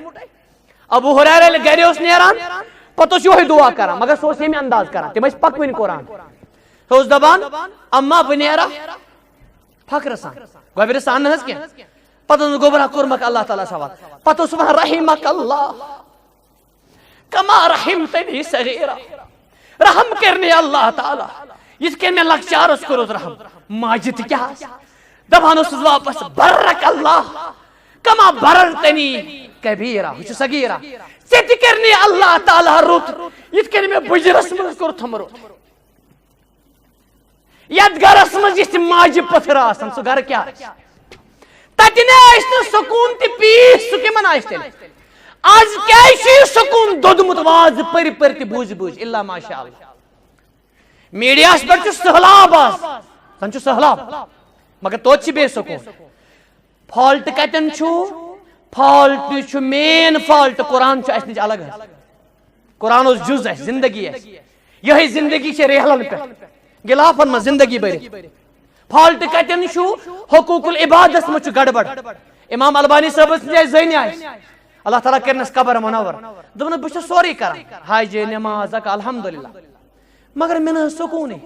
ابو ہریرہ ییٚلہِ گرِ اوس نیران پتہٕ اوس یِہوے دعا کران مگر سُہ اوس ییٚمہِ انداز کران تِم ٲسۍ پکوٕنۍ قرآن سُہ اوس دپان اما بہٕ نیرا فخرٕ سان گوبرٕ سان نہٕ حظ کینٛہہ پتہٕ اوس گوبرا کوٚرمکھ اللہ تعالیٰ سوال پتہٕ اوس ونان رحمک اللہ کما رحمتنی صغیرا رحم کرنی اللہ تعالیٰ یِتھ کٔنۍ مےٚ لۄکچارس کوٚرُتھ رحم ماجہِ تہِ کیٛاہ دپان اوسُس واپس برک اللہ کما بررتنی کبیرا ہُہ چھُ صغیرا ژےٚ تہِ کرنی اللہ تعالیٰ رُت یِتھ کٔنۍ مےٚ بٕجرس منٛز کوٚرتھم رُت یتھ گرس منٛز یِتھ ماجہِ پٔتھر آسان سُہ گرٕ کیٛاہ تتہِ نے آسہِ نہٕ سکوٗن تہِ پیٖس سُہ کِمن آسہِ تیٚلہِ آز کیٛازِ چھُ یہِ سکوٗن دوٚدمُت وازٕ پٔرۍ پٔرۍ تہِ بوٗزۍ بوٗزۍ الا ماشاء اللہ میڈیاہس پٮ۪ٹھ چھُ سہلاب آز زن چھُ سہلاب مگر توتہِ چھِ بے سکوٗن فالٹ کتٮ۪ن چھُ فالٹ چھُ مین فالٹ قرآن چھُ اسہِ نِش الگ حظ قرآن اوس جُز اسہِ زندگی اسہِ یِہے زندگی چھِ ریحلن پٮ۪ٹھ غلافن منٛز زندگی بٔرِتھ فالٹ کتٮ۪ن چھُ حقوٗق العبادس منٛز چھُ گڑبڑ امام البانی صٲبس نِش زٔنۍ آسہِ اللہ تعالیٰ کرنس قبر منور دوٚپنس بہٕ چھُس سورُے کران حج نماز زکات الحمدللہ مگر مےٚ نہٕ حظ سکوٗنٕے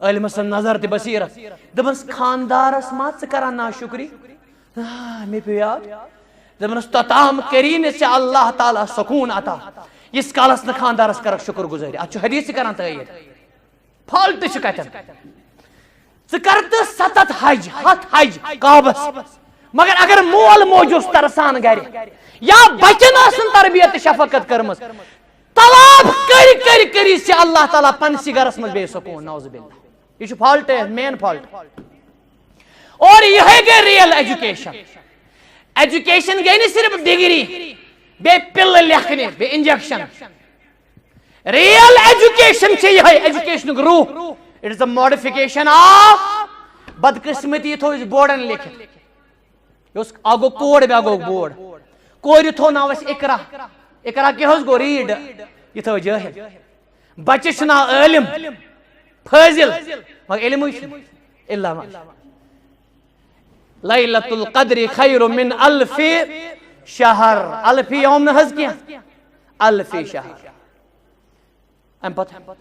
عٲلمہٕ سٕنٛز نظر تہِ بصیرت دپنس خاندارس ما ژٕ کران ناشکری مےٚ پیٚو یاد دپنس توٚتام کری نہٕ ژےٚ اللہ تعالیٰ سکوٗن عطا ییٖتِس کالس نہٕ خاندارس کرکھ شُکر گُزٲری اتھ چھُ حدیث تہِ کران تٲیٖد فالٹ چھُ کتٮ۪ن ژٕ کر تہٕ 7 حج 100 حج کعبس مگر اگر مول موج اوس ترسان گرِ یا بچن ٲسن تربیت تہٕ شفقت کٔرمٕژ طلاق کٔرۍ ژےٚ اللہ تعالیٰ پنسٕے گرس منٛز بے سکوٗن نعوذ باللہ یہ چھُ فالٹ مین فالٹ اور یہ گئی ریل ایجوکیشن ایجوکیشن گئی نہ صرف ڈگری بے پل لکھنے بے انجیکشن ریل ایجوکیشن یہ ایجوکیشن روح it is a modification of بدقسمتی تھو بورڈن لکھت اکھ گو کوڑ بیاکھ گو بورڈ کورِ تھو ناو اس اقرا اقرا کیٛاہ حظ گو ریڈ یہ تھو جٲہل بچہ چھُ ناو عٲلم فٲضل مگر علمٕے چھُنہٕ الا لیلۃ القدر خیر من الف شہر الف یوم نہ حظ کینٛہہ الف شہر ام پتہٕ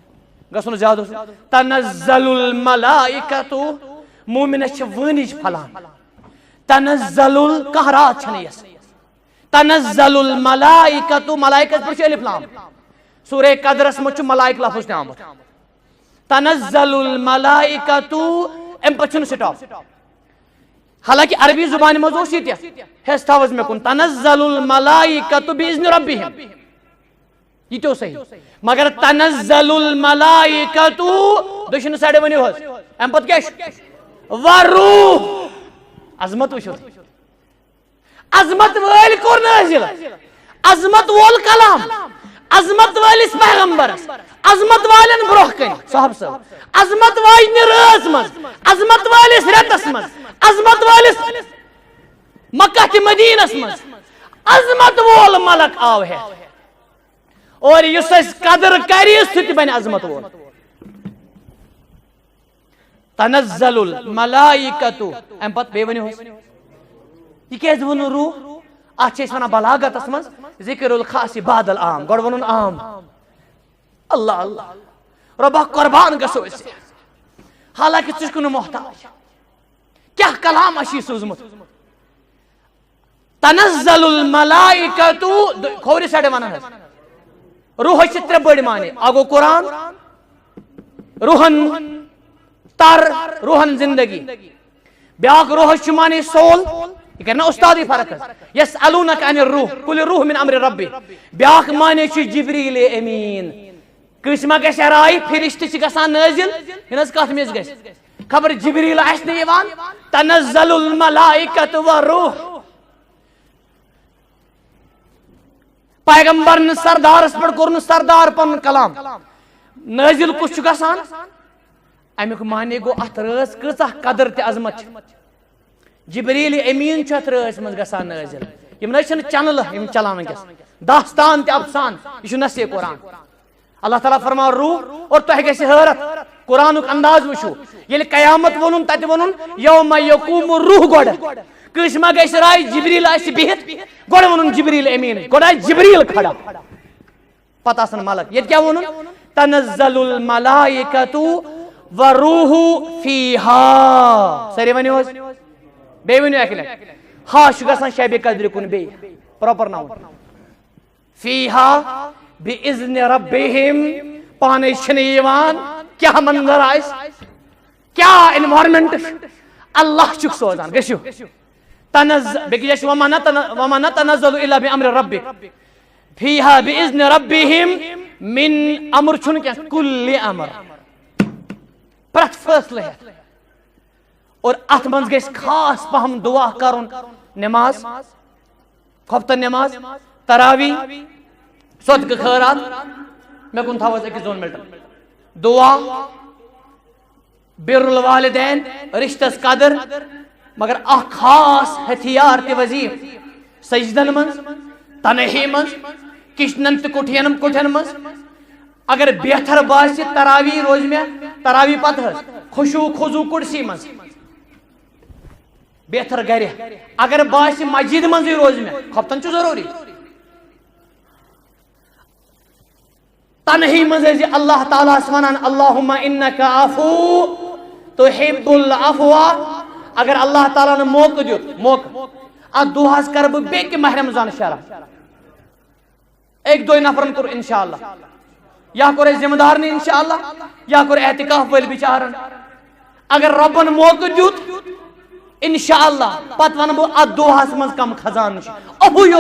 گژھُن زیادٕ تنزل الملائکۃ مومنس ونج پھلان تنزل کانٛہہ رات چھنہٕ یس تنزل الملائکۃ ملائکس پر الف لام سورہ قدرس مچ ملائک لفظ آمت تنزل الملائکۃ ام پچھن سٹاپ حالانکہ عربی زبان مز اوس یہ حس تھاوز مے کن تنزل الملائکۃ باذن ربہم یہ تو صحیح مگر تنزل الملائکۃ دشن سائڈ ونیو حس ام پت کیا وروح عظمت وچھو عظمت ویل کور نازل عظمت وول کلام عظمت والس پیغمبرس عظمت والن برہ کن صاحب صاحب عظمت واجن رٲژ مز عظمت والس رتس مز عظمت والس مکہ تہ مدینس مز عظمت وول ملک آو ہے اور یس اس قدر کری سہ تہ بن عظمت وول تنزل الملائکۃ ام پت بے ونیو یہ کیاز ون روح اتھ ون بلاغتس مز ذکر الخاص بعد العام گوڑ ون عام اللہ اللہ ربا قربان گسو اس حالانکہ ژٕ چھُکھ نہٕ محتاج کیا کلام اسی سوزمت تنزل الملائکۃ کھوری سائڈ ونان روح چھ ترے بڑ معنی اگو قرآن روحن تر روحن زندگی بیاکھ روح چھ معنی سول یہ کرنا استادی فرق ہے یسألونک عن الروح قل الروح من امر ربی بیاکھ معنی چھ جبریل امین قسمہ گژھِ راے فرشتہ چھ گژھان نازل ہنس کتھ میز گژھِ خبر جبریل آسہِ نہٕ یِوان تنزل الملائکۃ والروح پیغمبر نے سردارس پر کورن سردار پن کلام نازل کس چھ گژھان امیک معنی گو اتھ رٲژ کۭژاہ قدر تہ عظمت جبریل امین چھ اتھ رٲژ مز گژھان نازل یم نہ چھن چنل یم چلان ونکس داستان تہ افسان یہ چھ نص قرآن اللہ تعالیٰ فرما روح اور تہ گژھِ حیرت قرآنک انداز وچھو ییٚلہِ قیامت ونن تتہ ونن یوم یقوم الروح گۄڈٕ کٲنٛسہِ ما گژھِ راے جبریل آسہِ بِہِتھ گۄڈٕ ونن جبریل امین گۄڈٕ آسہِ جبریل کھڑا پتہ آسن ملک ییٚتہِ کیاہ ونن تنزل الملائکۃ والروح فیہا سٲری ؤنِو حظ بیٚیہِ ؤنِو اکہِ لٹہِ ہا چھُ گژھان شبِ قدرِ کُن بیٚیہِ پراپر ناوُن فیہا باذن ربہم پانے چھنہٕ یِوان کیا منظر آس کیا انوائرمنٹ اللہ چھُکھ سوزان گژھِو تنزل بیٚکہِ جایہِ چھُ وما نتنزل الا بامر ربک فیہا باذن ربہم من امر چھُنہٕ کینٛہہ کل امر پرٛٮ۪تھ فٲصلہٕ ہٮ۪تھ اور اتھ منٛز گژھِ خاص پہم دعا کرُن نماز خۄفتن نماز تراوی صدقہ خیرات مےٚ کُن تھاو حظ أکِس دۄن مِنٹن دعا بر الوالدین رشتس قدر مگر اخ خاص ہتھیار تہ وظیف سجدن من تنہی من کچنن تہ کٹھین من اگر بہتر باسی تراوی روز میں تراوی پتہ خشوع خضوع کُرسی من بہتر گرِ اگر باسی مسجد من روز میں خفتن چھ ضروری تنہی من اللہ تعالیٰ ونان اللہم انک عفو تحب العفو اگر اللہ تعالیٰ نے موقع دیت موقع ات دعاس کر بہ بیٚکہِ ماہ رمضان شرح ایک دو نفرن کور انشاءاللہ یا کور ذمہ دار نے انشاءاللہ یا کور اعتکاف ول بچارن اگر ربن موقع دیت انشاءاللہ پت ون بہ ات دعاس من کم خزان ابو یوت